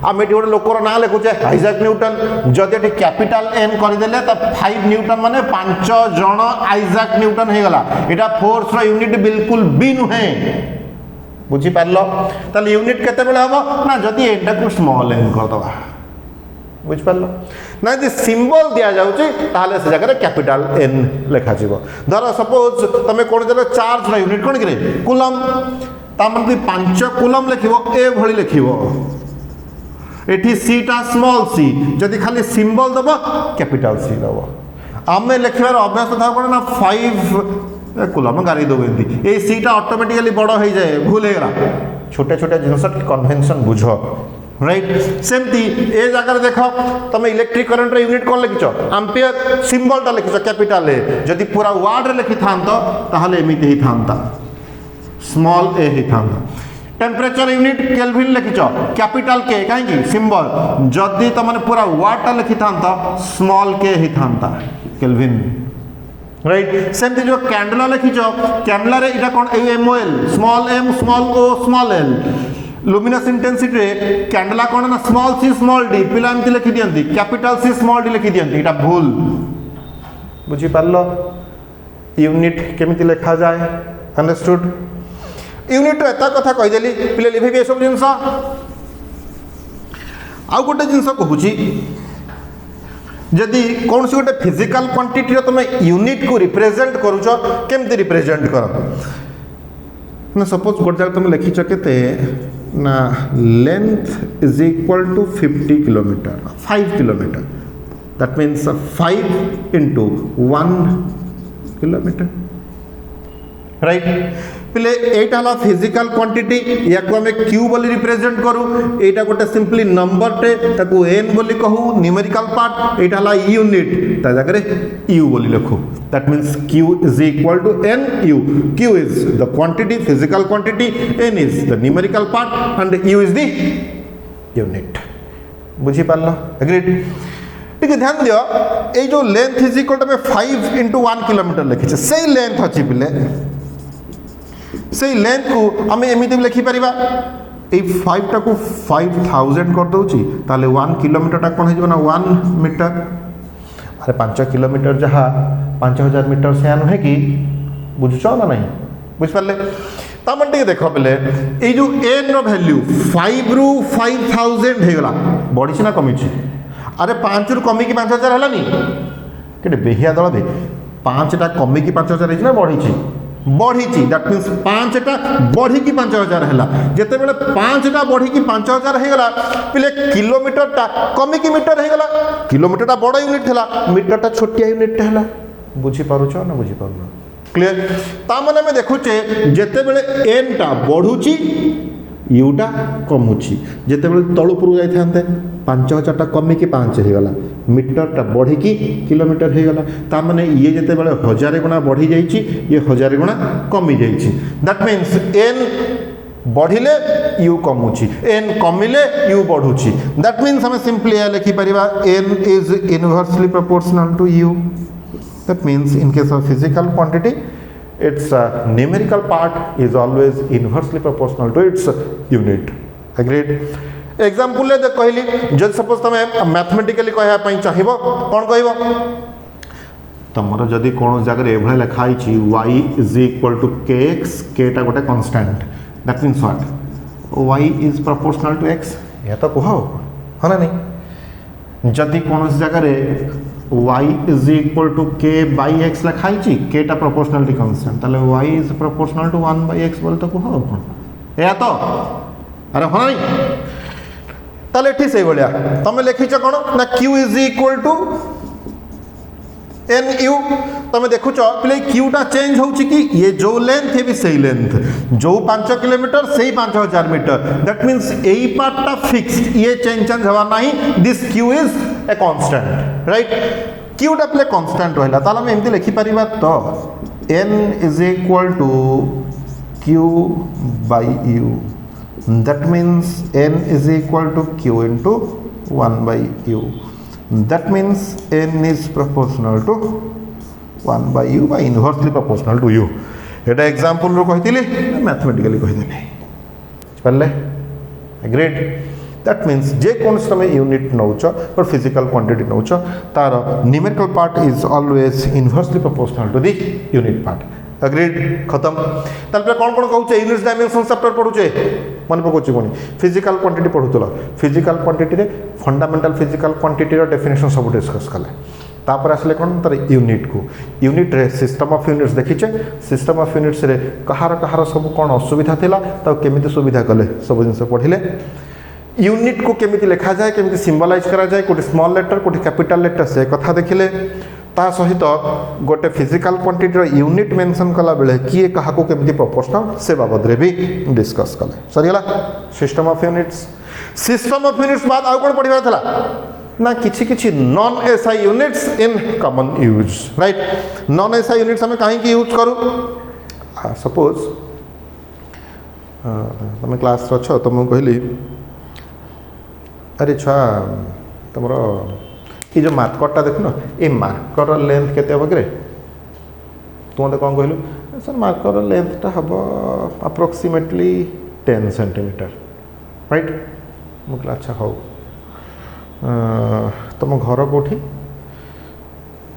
आम ये गोटे लोकर ना लिखुचे आइजाक न्यूटन जदि ये कैपिटल एम करदेले तो 5 न्यूटन माने 5 जन आइजाक न्यूटन हो गला एटा फोर्स रो यूनिट बिल्कुल भी नुहे बुझी पारलो ताले यूनिट केते बेले हबो ना जदि एटा को स्मॉल एम कर दबा बुझ पारलो ना यदि सिंबल दिया जाउची ताले से जगह कैपिटल एन लिखा जीवो धर सपोज तमे कोन देलो चार्ज रो यूनिट कोन करे कूलम ता माने 5 कूलम लिखिबो ए भली लिखिबो एठी सीटा स्मॉल सी जदि खाली सिंबल दबो कैपिटल सी दबो आमे लिखिबार अभ्यास था कोन ना 5 कूलम गाड़ी दोबेंती ए सीटा ऑटोमेटिकली बड़ हो जाए भूल हे गला छोटे छोटे जिनस कन्वेंशन बुझो राइट सेमती ए जगह देखो तुम इलेक्ट्रिक करंट रे यूनिट कोन लिखिछ एम्पियर सिंबल ता लिखिछ कैपिटल ए जदि पूरा वर्ड रे लिखि थांतो ताहले एमिति ही थांता स्मॉल ए ही थांता टेम्परेचर यूनिट केल्विन लिखिछ कैपिटल के कहीं सिंबल जदि तुम पूरा वर्ड लिखि था स्मॉल के ही था केल्विन राइट सेमती जो कैंडला लिखिछ कैंडला रे इटा कोन एमओएल स्मॉल एम स्मॉल ओ स्मॉल एल लुमिनस इंटेंसिटी रे कैंडला कोन ना स्मॉल सी स्मॉल डी पिला एमती लिखि दियंती कैपिटल सी स्मॉल डी लिखि दियंती इटा भूल बुझी पारलो यूनिट केमिति लिखा जाए अंडरस्टूड यूनिट एता कथा कहि देली पिले लिखि बे सब जिंस आ गोटे जिंस कहूची जदि कौन सी गोटे फिजिकल क्वांटिटी रो तुम यूनिट को रिप्रेजेंट करूछ केमति रिप्रेजेंट कर ना सपोज गोटे जगह तुम लिखिछ केते ना length is equal to 50 kilometre 5 kilometre that means 5 into 1 kilometre right पिले एटा हला फिजिकल क्वांटिटी या को हमें क्यू बोली रिप्रेजेंट करू एटा गोटे सिंपली नंबर टे ताको एन बोली कहू न्यूमेरिकल पार्ट एटा हला यूनिट ता जगह रे यू बोली लिखू that means Q is equal to N U Q is the quantity physical quantity N is the numerical part and U is the unit बुझी पारलो एग्रीड ठीक है ध्यान दियो ए जो length is equal to 5 into 1 kilometre लिखिछ से लेंथ अछि पिले से लेंथ को आम एमती लिखि पारिबा ए 5 टा को 5000 कर दउची ताले 1 किलोमीटर टा कोन हो ना 1 मीटर अरे 5 किलोमीटर जहा 5000 मीटर से आन है कि बुझछो ना नहीं बुझ पाले तामन टिके देखो पहले ए जो n रो वैल्यू 5 रु 5000 हे गला बड़ी छी ना कमी छी अरे 5 रु कमी की 5000 हलानी केटे बेहिया दळ बे 5 टा कमी की 5000 हे ना बड़ी छी बढ़ी दैट मीन्स 5 टा बढ़ी की 5000 है जिते बेले 5 टा बढ़ी की 5000 हो गला पिले किलोमीटर टा कमी की मीटर हो गला किलोमीटर टा बड़ यूनिट थला मीटर टा छोटिया यूनिट हला बुझी पारुछ ना बुझी पारुना क्लियर ता माने में देखुचे जिते बेले n टा बढ़ुची u टा कमुची जिते बेले तळुपुरु जाई थांते 5000 टा कमी की 5 हो गला मीटर टा बढ़ी की किलोमीटर हो गला ता माने ये जिते बेले 1000 गुणा बढ़ी जाईची ये 1000 गुणा कमी जाईची दैट मींस n बढ़िले u कमुची n कमिले u बढ़ुची दैट मींस हमें सिंपली या लिखि परिबा n is inversely proportional to u that means in case of physical quantity its numerical part is always inversely proportional to its unit. Agreed? Example दे कहली जब सपोज तुम मैथमेटिकली कहवाई चाहिए कौन कह तुमर जदि कौन जगह एभले लिखाई y is equal to kx केटा गोटे constant that means what y is proportional to x या तो कह है ना नहीं जदि कौन जगह y is equal to k by x लिखाई केटा प्रोपोर्शनल कन्स्टांट ताले y is proportional to 1 by x बोल तो कह कौन या तो अरे है नहीं ताले ठीक से भाया तुम लिखीच कौन ना q is equal to N U तुम देखुच पे क्यूटा चेंज हो कि ये जो लेंथ है भी सही लेंथ जो 5 किलोमीटर से 5000 मीटर दैट मीन्स यही पार्टा फिक्स्ड ये चेंज हवा नहीं this Q is a constant right क्यूटा पे कांस्टेंट रहा ताला हम एमती लिखि परिबा तो N is equal to Q by U that means N is equal to Q into 1 by U that means n is proportional to 1 by u by inversely proportional to u एटा example रो कहितिली mathematically कहिदेली पल्ले agreed that means जे कोन समय unit नौच और फिजिकल क्वांटिटी नौच तार numerical part is always inversely proportional to the unit part agreed खत्म तालपे कोन कोन कहउचे यूनिट्स डायमेंशन चैप्टर पढुचे मन पकोची कोनी फिजिकल क्वांटिटी पढुतला फिजिकल क्वांटिटी रे फंडामेंटल फिजिकल क्वांटिटी रो डेफिनेशन सब डिस्कस कले तापर आसले कोन तर यूनिट को यूनिट रे system of units देखिचे system of units रे कहार सब कोन असुविधा थिला त केमिति सुविधा कले सब जिंस पढिले यूनिट को केमिति लिखा जाए केमिति सिंबलाइज करा जाए कोटी स्मॉल लेटर कोटी कैपिटल लेटर से कथा देखिले ता सहित गोटे फिजिकल क्वांटिटी यूनिट मेंशन कला बेले किए कहा को केमिति प्रोपोर्शनल से बाबद रे भी डिस्कस कले सरीगला सिस्टम ऑफ यूनिट्स बाद आउ कोन पढिबा थला ना किछि किछि non SI units in common use right non SI units हमें काहे की यूज करू सपोज तुम क्लास रो छ तुम कहली अरे छा तुमरो ये जो मार्करटा देख न ये मार्कर लेंथ केते हम कि तुम कौन कहलु सर मार्कर लेंथटा हम अप्रोक्सीमेटली 10 सेंटीमीटर राइट मुझे अच्छा हो तुम घर कौटी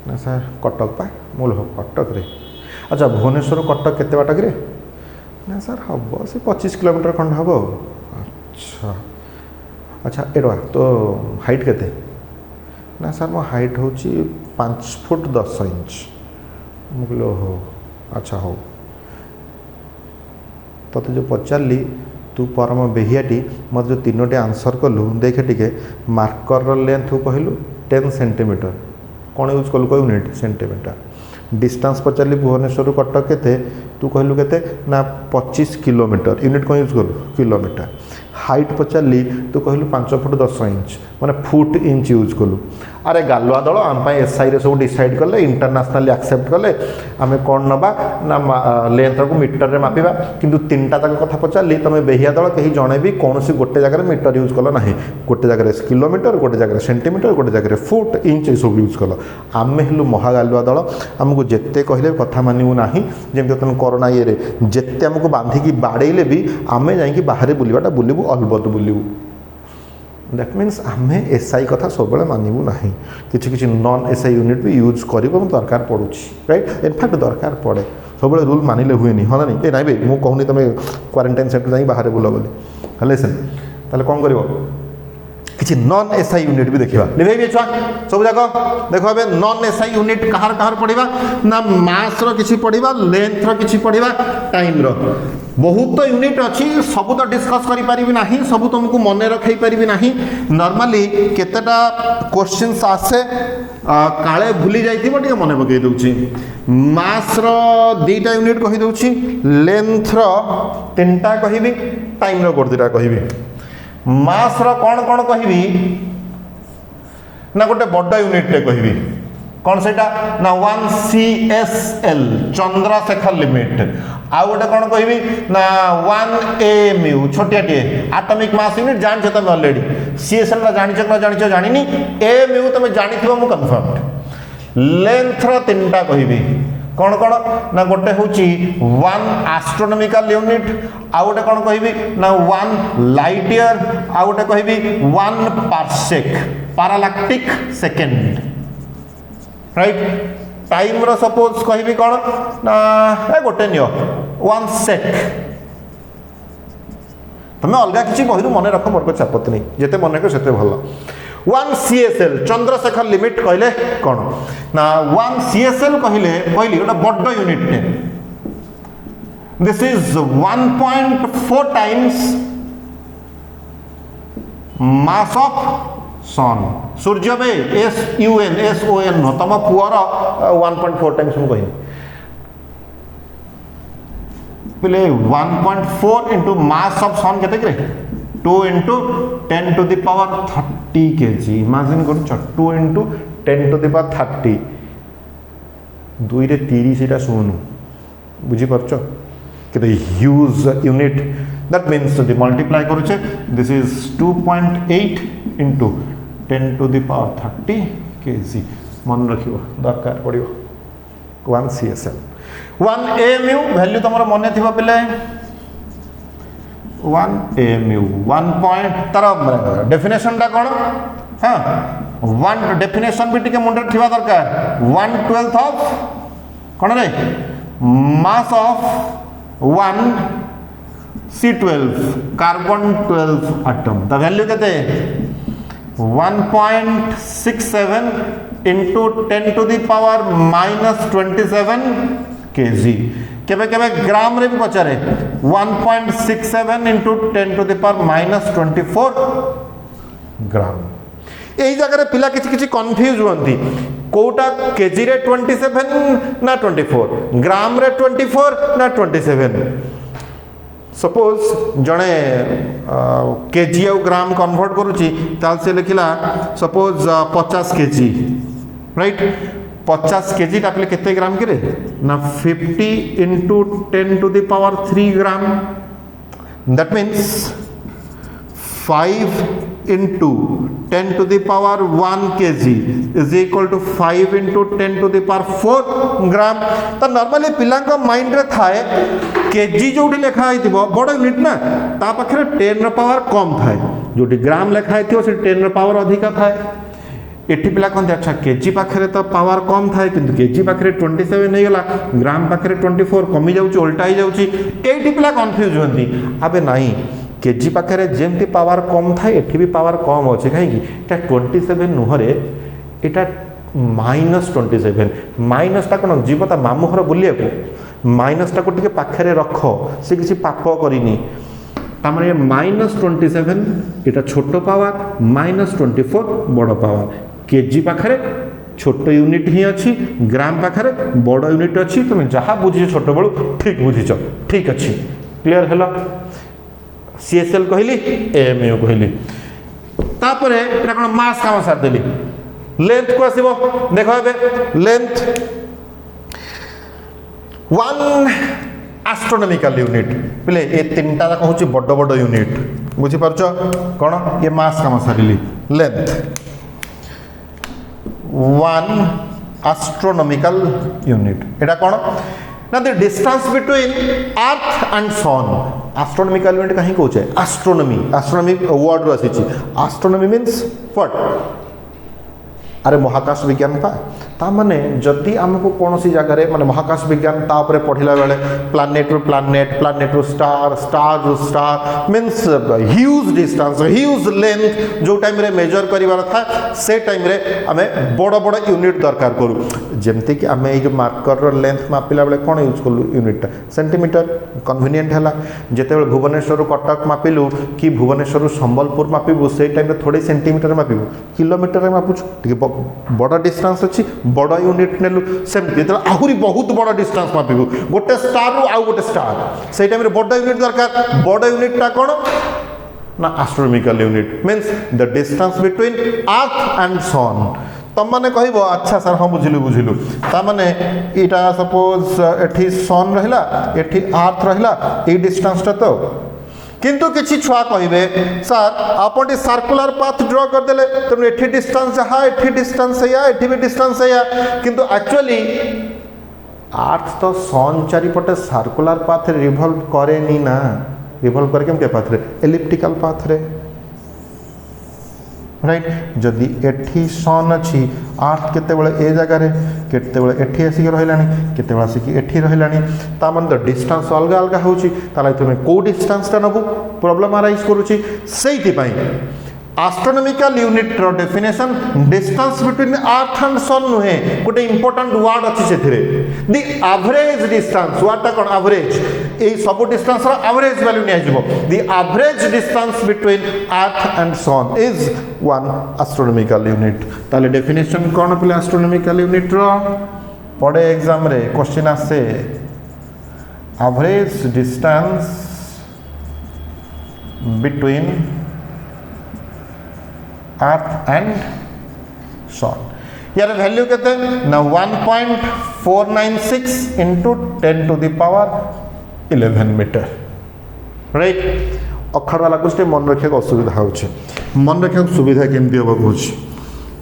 ना सर कटक पा मूल हो कटक रे अच्छा भुवनेश्वर कटक केते बाट कि ना सर हम से 25 किलोमीटर खंड हम अच्छा अच्छा एडवा तो हाइट केते ना सर मो हाइट हूँ 5 फुट 10 इंच मुझे हो अच्छा हो तो जो पचारि तू परम बेहियाटी मत जो 3टे आंसर कलु देखे टिके मार्कर लेंथ कहलु 10 सेंटीमीटर कौन यूज कलु कह यूनिट सेंटीमीटर डिस्टेंस पचारि भुवनेश्वर कटक केते तू कहलु केते ना 25 किलोमीटर यूनिट कौन यूज कलु किलोमीटर हाइट पचारि तू कहलु 5 फुट 10 इंच माने फुट इंच यूज कलु अरे गालुआ दल आम एसआई रे सब डिसाइड कले इंटरनेशनली एक्सेप्ट कले आम कौन नबा ना लेंथ को मीटर रे मापिबा किंतु 3टा तक कथा पचारि तुम बेहिया दल कहीं जड़े भी कौन सी गोटे जगह मीटर यूज कल ना गोटे जगह किलोमीटर गोटे जगह सेंटीमीटर गोटे जगह फुट इंच सब यूज कल आम हेलु महागालुआ दल आमको जिते कहले कथा मानू ना जमी तुम कोरोना ये जिते आमको बांधिकी बाड़े भी आम जा बाहर बुलवाटा बुलू अलबत बुलू दैट मीन्स आम एसआई कथा सब मानू ना किसी किसी नॉन एसआई यूनिट भी यूज कर दरकार पड़ू राइट इनफैक्ट दरकार पड़े सब रूल मानिले हुए हाँ ना नहीं नाई भाई मुझे कहूनी तुम क्वारंटाइन सेंटर जाए बाहर बुल बोली हेल्ले कौन कर किसी नॉन एसआई यूनिट भी देखा निभे छुआ सब जाक देख नॉन एसआई यूनिट कहार कहार पढ़ा ना मास रि पढ़ा लेंथ रि पढ़ा टाइम बहुत यूनिट अच्छी सब तो डिस्कस करी पारिबी नाही सब तुमको मन रखई पारिबी नाही नॉर्मली केतेटा क्वेश्चंस आसे काले भूली जाइथिबो टिके मन पकई दउची मास रो 2टा यूनिट कहि दउची लेंथ रो 3टा कहिबी टाइम रो 2टा कहिबी मास रो कौन कौन कहिबी ना गोटे बड़ यूनिट टे कहिबी कौन सेटा ना 1CSL चंद्रशेखर लिमिट आ गोटे कौन कहबी ना 1 AMU छोटियाटे एटॉमिक मास यूनिट जान तुम ऑलरेडी CSL जान जानी AMU तुम जानी मु कन्फर्म लेंथ रो 3टा कहबी कौन कौन ना गोटे हूँ 1 एस्ट्रोनॉमिकल यूनिट, आउ गोटे कौन कहबी ना 1 लाइट ईयर, आउ गोटे कहबी 1 पार्सेक पैरालैक्टिक सेकेंड, राइट। टाइम रो सपोज कहबी कौन ना गोटे नियो 1 सेक। तुम्हें अलग किसी बही मन रख, मोर को आपत्ति नहीं, जिते मन रख से भल। 1 CSL चंद्रशेखर लिमिट कहले कौन ना 1 CSL कहले कहली गोटे बड़ यूनिट टे, this is 1.4 times mass of sun. सूर्य बे SUN नो तुम पुअर 1.4 टाइम्स हम कही बोले 1.4 इंटू मास ऑफ सन के 2 into 10 to the power 30 kg। Imagine कर 2 इंटू 10 to the power 30, 2 रे 30 इटा शून्य, बुझीपार के ह्यूज यूनिट। दैट मीन्स यदि मल्टीप्लाई करुचे this is 2.8 into 10 to the power 30 kg। मन रखियो दरकार पड़ियो 1 CSL। 1 AMU वैल्यू तुम मन थी पे 1 AMU 1 पॉइंट तार डेफिनेशन टा कौन, हाँ 1 डेफिनेशन भी टिके मुंडे थिबा दरकार। 1/12 ऑफ कौन रे mass of 1 C12 carbon 12 atom, the value केते 1.67 into 10 to the power -27 kg। केबे केबे ग्राम रे भी पचारे 1.67 इंटू 10 to the power -24 ग्राम। यही जगह पिला किसी किसी कन्फ्यूज होती, कोटा केजी रे 27 ना 24, ग्राम रे 24 ना 27। सपोज जड़े केजी आउ ग्राम कन्वर्ट करुच्ची से लिखला सपोज 50 केजी, राइट। 50 केजी टापले केते ग्राम के ना 50 into 10 to the power 3 gram. That means 5 into 10 to the power 1 kg is equal to 5 into 10 to the power 4 gram. तो नॉर्मली पिला माइंड रे थाए केजी जो लिखा बड़ यूनिट ना ता पाखे 10 पावर कम थाए, जो ग्राम लिखाई थी से 10 पावर अधिका थाए। एटी पिला कहते अच्छा केजी पाखे तो पावर कम थाए किंतु केजी पाखे 27 नहीं गला, ग्राम पाखे 24 कमी जाउची उल्टा ही जाउची। एटी पिला कंफ्यूज होती, अबे नहीं केजी पाखे जेमती पावर कम थाए एठी भी पावर कम अच्छे कहीं 27 नुहरे एटा -27 माइनसटा कौन जीव ता मामू घर बुलिया को माइनसटा को टिके पाखे रख, से किसी पाप करनी तामने -27 एटा छोट पावर -24 बड़ पावर। केजी पाखे छोट यूनिट ही अच्छी, ग्राम पाखे बड़ यूनिट अच्छी। तुम जहाँ बुझी छोट बड़ू ठीक बुझीच, ठीक अच्छी क्लीयर है। CSL कहली AMU कहली तापर एटा कौन मास काम सारदेली। लेंथ को आसब देख ए लेंथ 1 एस्ट्रोनॉमिकल यूनिट बोले ये 3टा कहूँ बड़ बड़ यूनिट, बुझीपार कौन ये मास काम सारिली। लेंथ 1 एस्ट्रोनॉमिकल यूनिट एटा कौन ना the distance between earth and sun. Astronomical unit कहीं कौचे एस्ट्रोनॉमी, एस्ट्रोनॉमी वर्ड रो आसी। एस्ट्रोनॉमी मीन्स व्हाट, अरे महाकाश विज्ञान ता माने जदि आमको कौन सी जगह माने महाकाश विज्ञान तापर पढ़ला बेले प्लानेट रु प्लानेट, प्लानेट रु स्टार, स्टार रु star means huge distance, huge length जो टाइम रे मेजर करिवार था से टाइम रे आमे बड़ बड़ यूनिट दरकार करू। जेमती कि आमे जो मार्कर रो लेंथ मापिला बेले कौन यूज कलु यूनिट सेंटीमीटर कन्वीनियंट हैला। जेते बेले भुवनेश्वर रु कटक मापिलु कि भुवनेश्वर रु संबलपुर मापिबु से टाइम रे थोड़े सेंटीमीटर मापिबु, किलोमीटर रे मापुछु ठीक बड़ डिस्टेंस अच्छी बड़ यूनिट नेलु। सेमती तो आहुरी बहुत बड़ डिस्टेंस मापिबु गोटे स्टार रु आउ गोटे स्टार से टाइम रे बड़ यूनिट दरकार। बड़ यूनिटटा कौन ना astronomical unit means the distance between earth and sun. तुम मैंने कह अच्छा सर हाँ बुझिलु बुझिलु ताने इटा सपोज एठी सन रहिला एठी अर्थ रहिला ए डिस्टेंसटा तो किंतु किसी छुआ कहे सर आप सर्कुलर पाथ ड्र करदे तेणु एठी डिस्टेंस जहाँ एठी डिस्टेंस या एठी भी डिस्टेंस या किंतु एक्चुअली आर्थ तो सन चारिपटे सर्कुलर पाथ रिभल्व करे ना रिभल्व करे केम पाथ रे एलिप्टिकल पाथ रे राइट जदि एठी सन अच्छी आर्थ केतेबेले ए जगह केतेबेले एठी आसिक रहिलानी केतेबेले आसिक एठी रहिलानी ता मन तो डिस्टेंस अलग अलग होउची ताले तुमे को डिस्टेंस ता नबु प्रॉब्लम अराइज करूची सेइति पई एस्ट्रोनॉमिकल यूनिट रो definition distance between earth and sun नुहे गोटे इंपोर्टेंट वर्ड अछि सेथिरे द एवरेज डिस्टेंस वर्ड ता कोन एवरेज ए सब डिस्टेंस रो एवरेज वैल्यू नै आइजबो the average distance between earth and sun is one astronomical unit ताले डेफिनेशन कोन पले एस्ट्रोनॉमिकल यूनिट रो पड़े एग्जाम रे क्वेश्चन आसे average distance between earth and sun यार वैल्यू केते ना 1.496 into 10 to the power 11 metre right अखर वाला कुछ मन रखा असुविधा होची मन रखा सुविधा केमती होबा होची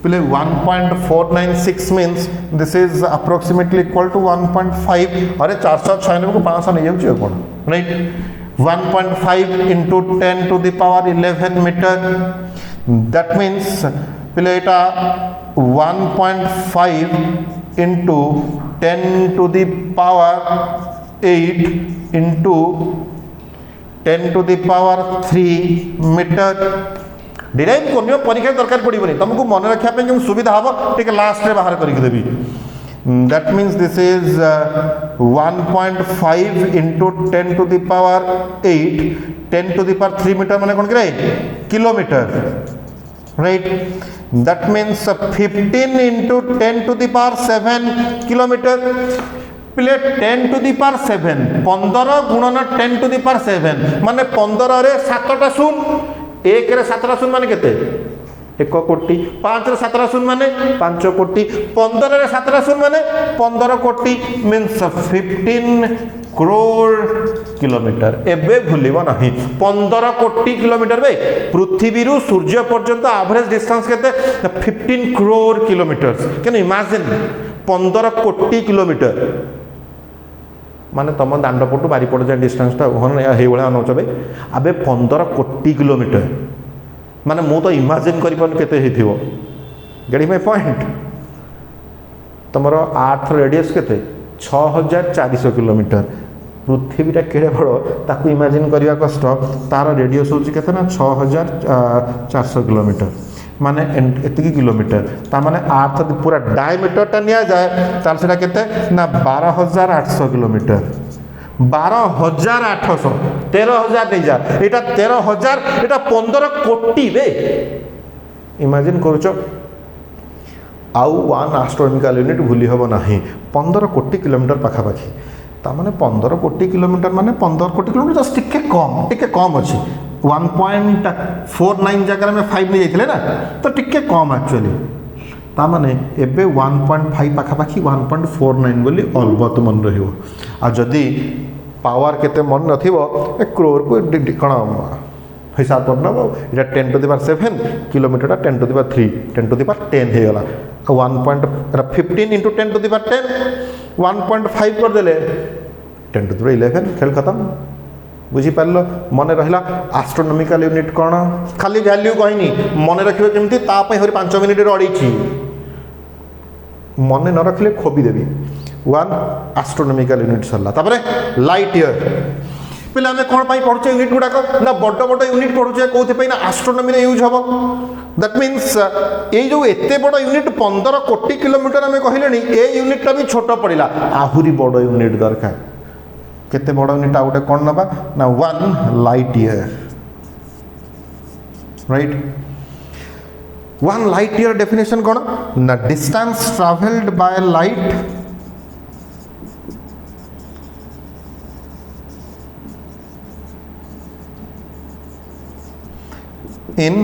पहले 1.496 means this is approximately equal to 1.5 अरे 496 को 500 नहीं जाउची कोन right 1.5 into 10 to the power 11 metre that means पहले एटा 1.5 into 10 to the power 8 into 10 to the power 3 metre derive करनियो परीक्षा दरकार पड़िबनी तुमको मन रखिया पे कि सुविधा हबो ठीक लास्ट रे बाहर करिक देबी that means this is 1.5 into 10 to the power 8 10 to the power 3 metre माने कोन करे kilometre right that means 15 into 10 to the power 7 kilometre play 10 to the power 7 15 गुणन 10 to the power 7 माने 15 रे 7टा शून्य 1 रे 7टा शून्य माने केते 1 कोटी 5 रे 7टा शून्य माने 5 कोटी 15 रे 7टा शून्य माने 15 कोटी मीन्स 15 करोड़ किलोमीटर एबे भूलिबो नाही 15 कोटी किलोमीटर बे पृथ्वी रु सूर्य पर्यंत एवरेज डिस्टेंस केते 15 करोड़ किलोमीटर कैन इमेजिन 15 कोटी किलोमीटर माने तुम दांडपटू बारीपट जा डिस्टेंस ता हे भलिया अनौच बे आबे 15 कोटी किलोमीटर माने मु तो इमेजिन करि पन केते हेथिबो गेट माय पॉइंट तमरो अर्थ रेडियस केते 6400 किलोमीटर पृथ्वीटा केड़े बड़ ताकू इमेजिन करवा कष्ट तार रेडियस होची केते ना 6400 किलोमीटर माने एतिकी किलोमीटर ता माने अर्थ पूरा डायमीटर टा निया जाए तार सेटा केते ना 12800 किलोमीटर 12800 13000 नहीं जा एटा 13000 एटा 15 कोटी बे इमेजिन करूचो आउ वन एस्ट्रोनॉमिकल यूनिट भूली हम ना 15 कोटी किलोमीटर पाखापाखि ताने 15 कोटी किलोमीटर माने 15 कोटी किलोमीटर जस्ट टिके कम अच्छी 1.49 जगह में 5 नहीं जाइए ना तो टिके कम एक्चुअली ताने एबे 1.5 पाखापाखि 1.49 बोली अलबत मन रहिबो आ जदी पावर केते मन नथिबो 1 करोड़ को कण हिसाब करना इटा 10 to the power 7 kilometre 10 to the power 3 10 to the power 10 हे गला 15 into 10 to the power 10 1.5 कर देले 10 to the power 11 खेल खत्म बुझी पारलो मन रहिला एस्ट्रोनॉमिकल यूनिट कोन खाली वैल्यू कहनी मन रखिबे केमती ता पई हरि 5 मिनिट रे अडीची मन न रखले खोबी देबी वन एस्ट्रोनॉमिकल यूनिट सरला तापरे लाइट ईयर पहले आम कौन पढ़ुचे यूनिट गुड़ाक ना बड़ बड़ यूनिट पढ़ुचे कौन ना एस्ट्रोनॉमी रे यूज हम दैट मीन्स ये जो एते बड़ यूनिट 15 कोटी किलोमीटर आम कहले ए यूनिटा भी छोट पड़ा आहुरी बड़ यूनिट दरकार केते बड़ यूनिट आ गोटे कौन नबा ना 1 light year right 1 light year definition कौन ना distance travelled by light in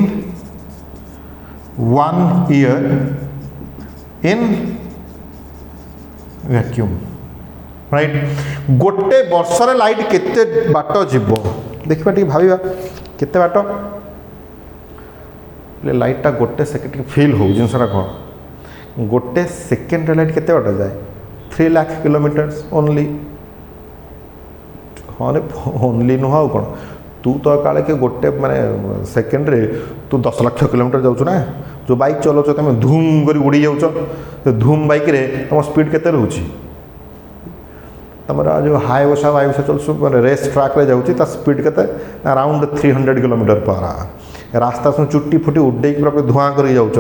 1 year in vacuum right गोटे वर्ष रे लाइट केते बाट जीव देखिबा टी भाबिबा केते बाट लाइट टा गोटे सेकेंड फील हो जिनसरा कोन गोटे सेकेंड रे लाइट केते बाट जाए 3 लाख किलोमीटर्स ओनली। हाँ ओनली नुह आ कौन तू तो काले के गोटे माने सेकेंड रे तू 10 लाख किलोमीटर जाऊँ ना। जो बाइक चलाउछ तुम धूम कर उड़ी जाऊँ धूम बाइक रे तुम स्पीड केते रहउछि तुम जो हाईवेसा वाईवेसा चलु रेस ट्रैक रे जाऊँगी स्पीड केते अराउंड 300 किलोमीटर पर आवर। रास्ता सुन चुट्टी फुटी उड़े पूरा धुआं कर जाऊँ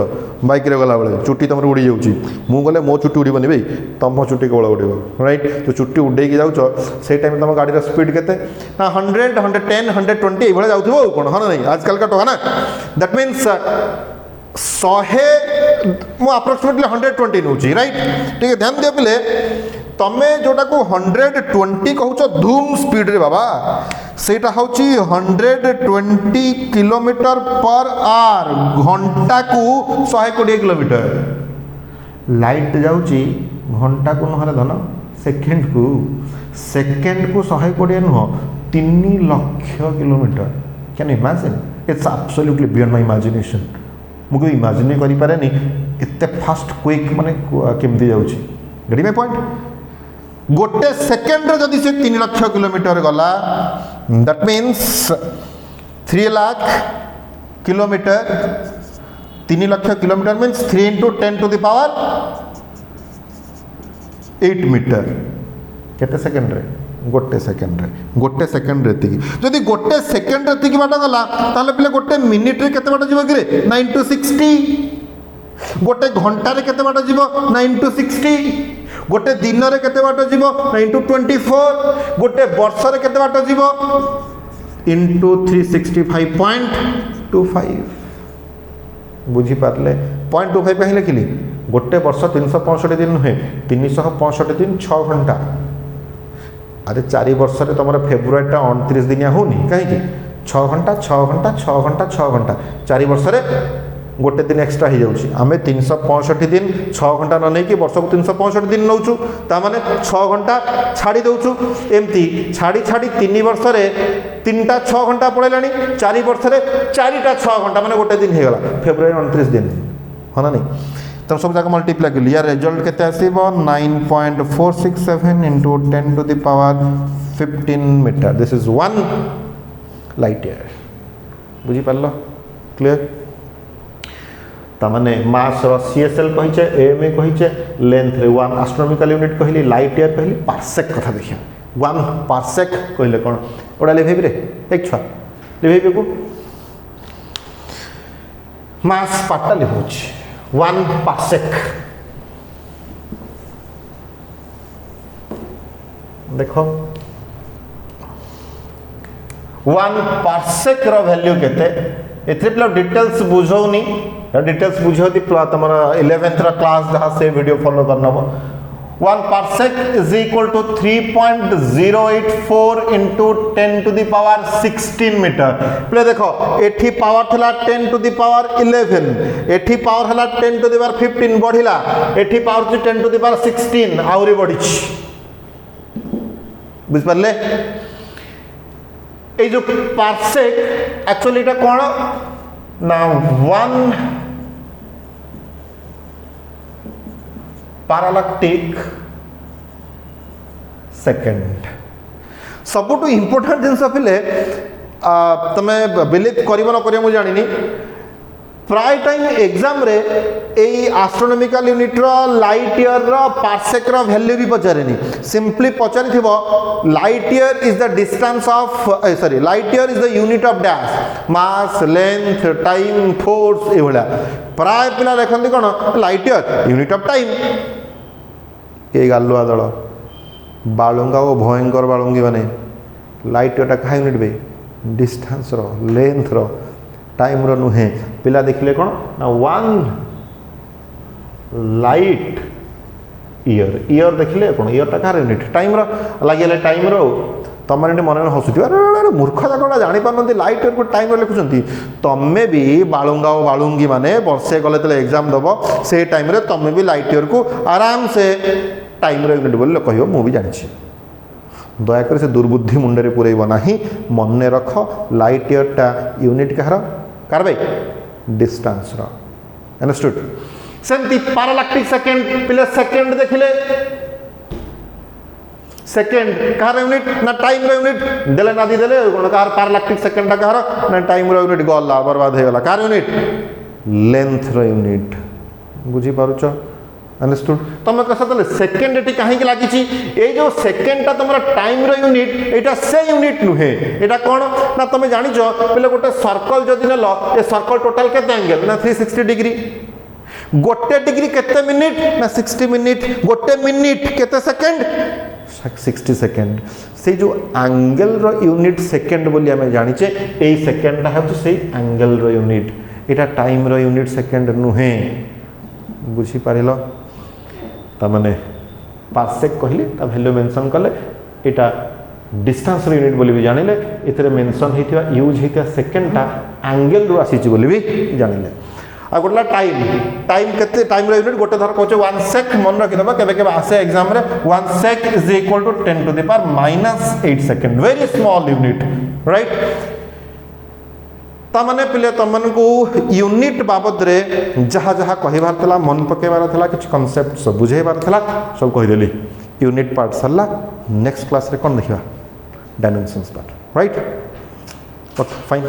बाइक रे गला बेले चुट्टी तुम उड़ी जाऊँगी मु गले मो चुट्टी उड़बनी भाई तुम चुट्टी केवल उड़ राइट। तो चुट्टी उड़े जाऊँ से टाइम तुम गाड़ी स्पीड केते 100 110 120 ये जाऊ कौन हाँ नहीं आजकल का टका ना। दैट मीन्स 100 मु अप्रोक्सीमेटली 120 नौ राइट। ठीक है ध्यान दियो पिले तमे जोटा को 120 कहूच धूम स्पीड रे बाबा सेटा होची 120 किलोमीटर पर आवर घंटा को 120 किलोमीटर। लाइट जाऊँगी घंटा को नहले धन सेकेंड को 120 नुह 3 lakh kilometre. Can imagine it's absolutely beyond my imagination. मुझे इमेजिन करि पारेनी एते फास्ट क्विक माने केमती जाउची। Get my point. गोटे सेकेंड रे जदि से 3 लाख किलोमीटर गला that means 3 lakh kilometre 3 lakh kilometre means 3 × 10⁸ metre केते सेकेंड रे गोटे सेकेंड रे एतिकी जदि गोटे सेकेंड रे एतिकी बाट गला ताले पिले गोटे मिनिट रे केते बाट जीव कि रे 9 × 60। गोटे घंटा रे केते बाट जीव 9 × 60। गोटे दिन रे केते बाट जीव 9 × 24। गोटे वर्ष रे केते बाट जीव इनटू 365.25 बुझी पारले 0.25 कहीं लिखिली गोटे वर्ष 365 दिन नुहे 365 दिन 6 घंटा। अरे 4 वर्ष रे तुम फेब्रुआरी 29 दिनिया होनी कहीं 6 घंटा 6 घंटा 6 घंटा 6 घंटा 4 वर्ष रे गोटे दिन एक्सट्रा हो जाऊँ। आम 365 दिन 6 घंटा न नहीं वर्ष को 365 दिन नौचु ताने 6 घंटा छाड़ी दौचु एमती छाड़ी छाड़ी 3 वर्ष रे 3टा 6 घंटा पड़ेगा 4 वर्ष रे 4टा 6 घंटा माने गोटे दिन हो गला फेब्रुआरी 29 दिन हाँ ना नहीं। तुम सब जगह मल्टीप्लाई कर यार रिजल्ट केते आसीबो 9.467 into 10⁻15 metre. This is 1 light year. बुझी पारलो क्लियर। तामाने मास रो सीएसएल कहिचे एएमए कहिचे लेंथ रे 1 एस्ट्रोनॉमिकल यूनिट कहली लाइट ईयर कहली पार्सेक कथा देखिया 1 पार्सेक कहले कोन ओडा लेभेबी रे एक छुआ लेभेबी को मास पाटा लिखुछ 1 पार्सेक। देखो 1 पार्सेक रो वैल्यू केते एथरे प्लस डिटेल्स बुझौनी डिटेल्स बुझौती तुम 11th क्लास जहाँ से वीडियो फॉलो करना 1 parsec is equal to 3.084 into 10⁻16 metre. Play देखो एठी पावर थला 10⁻11 एठी पावर हला 10⁻15 बढ़िला एठी पावर 10⁻16 आउरी बढ़ी बुझ पारले। ए जो पार्सेक एक्चुअली এটা কোন না 1 पैरालैक्टिक सेकेंड। सबुठु इंपोर्टेंट जिनस पिले तमे बिलीव करिवो न करिवो मु जानिनी प्राय टाइम एग्जाम रे एई एस्ट्रोनॉमिकल यूनिट रो लाइट ईयर रो पार्सेक रो वैल्यू भी पचारेनी सिंपली पचारि थिबो light year is the distance of sorry light year is the unit of dash mass length time force ए भला प्राय पिला देखंती कोन light year unit of time ए गालुआ दल बालुंगा ओ भयंकर बालुंगी माने लाइट ईयर टा का यूनिट बे डिस्टेंस रो लेंथ रो टाइम रो नुहे पिला देखले कोन ना 1 लाइट ईयर ईयर देखले कोन ईयर टा कार यूनिट टाइम रो लागेले टाइम रो तमने मन में हसुथि अरे मूर्ख जाकड़ा जानि पारनती लाइट ईयर को टाइम रो लिखुचंती तमे भी बालुंगा ओ बालुंगी माने वर्षे गले तले एग्जाम दबो से टाइम रे तमे भी लाइट ईयर को आराम से टाइम रो यूनिट बोल कहियो मु भी जानि दयाकर से दुर्बुद्धि मुंडे पुरैब नाही मन रख लाइट ईयर टा यूनिट कहार कार भाई डिस्टेंस रो अंडरस्टूड। सेमती पैरालैक्टिक सेकेंड पिले सेकेंड देखिले सेकेंड कहार यूनिट ना टाइम यूनिट देले ना दी देले कोन कहार पारलैक्टिक सेकेंड टा कहार ना टाइम यूनिट गला बर्बाद हो गला कहार यूनिट लेंथ यूनिट बुझी पारुछ अंडरस्टूड तुम कस सेकेंड एटी कहीं लगी ये जो सेकेंडटा तुम टाइम यूनिट एटा से यूनिट नुहे एटा कौन ना तुम जान पे गोटे सर्कल जदि नेल ए सर्कल टोटाल केते एंगल ना 360 डिग्री गोटे डिग्री केते मिनिट ना 60 मिनिट गोटे मिनिट केते सेकेंड 60 सेकेंड से जो एंगल रो यूनिट सेकेंड बोली आम जानिचे ए सेकेंडटा है से एंगल रो यूनिट एटा टाइम रो यूनिट सेकेंड नुहे बुझी पारिल ताने पार्सेक कहली ता वैल्यू मेंशन कले एटा डिस्टेंस यूनिट बोली भी जानिले एतरे मेंशन हेतिवा यूज हेतिवा सेकेंडटा एंगल रो आसीची बोली भी जानिले आ गोटला टाइम टाइम केते टाइम रो यूनिट गोटे धर कहचे 1 सेक मन रखि दबा केबे केबे आसे एग्जाम रे 1 sec is equal to 10 to the power -8 second very small unit right तामाने पिले तमनको यूनिट बाबद रे जहा जहा कहिबार थला मन पकेबार थला किछ कांसेप्ट सब बुझेबार थला सब कहि देली यूनिट पार्ट सरला नेक्स्ट क्लास रे कोन देखिबा dimensions part right okay fine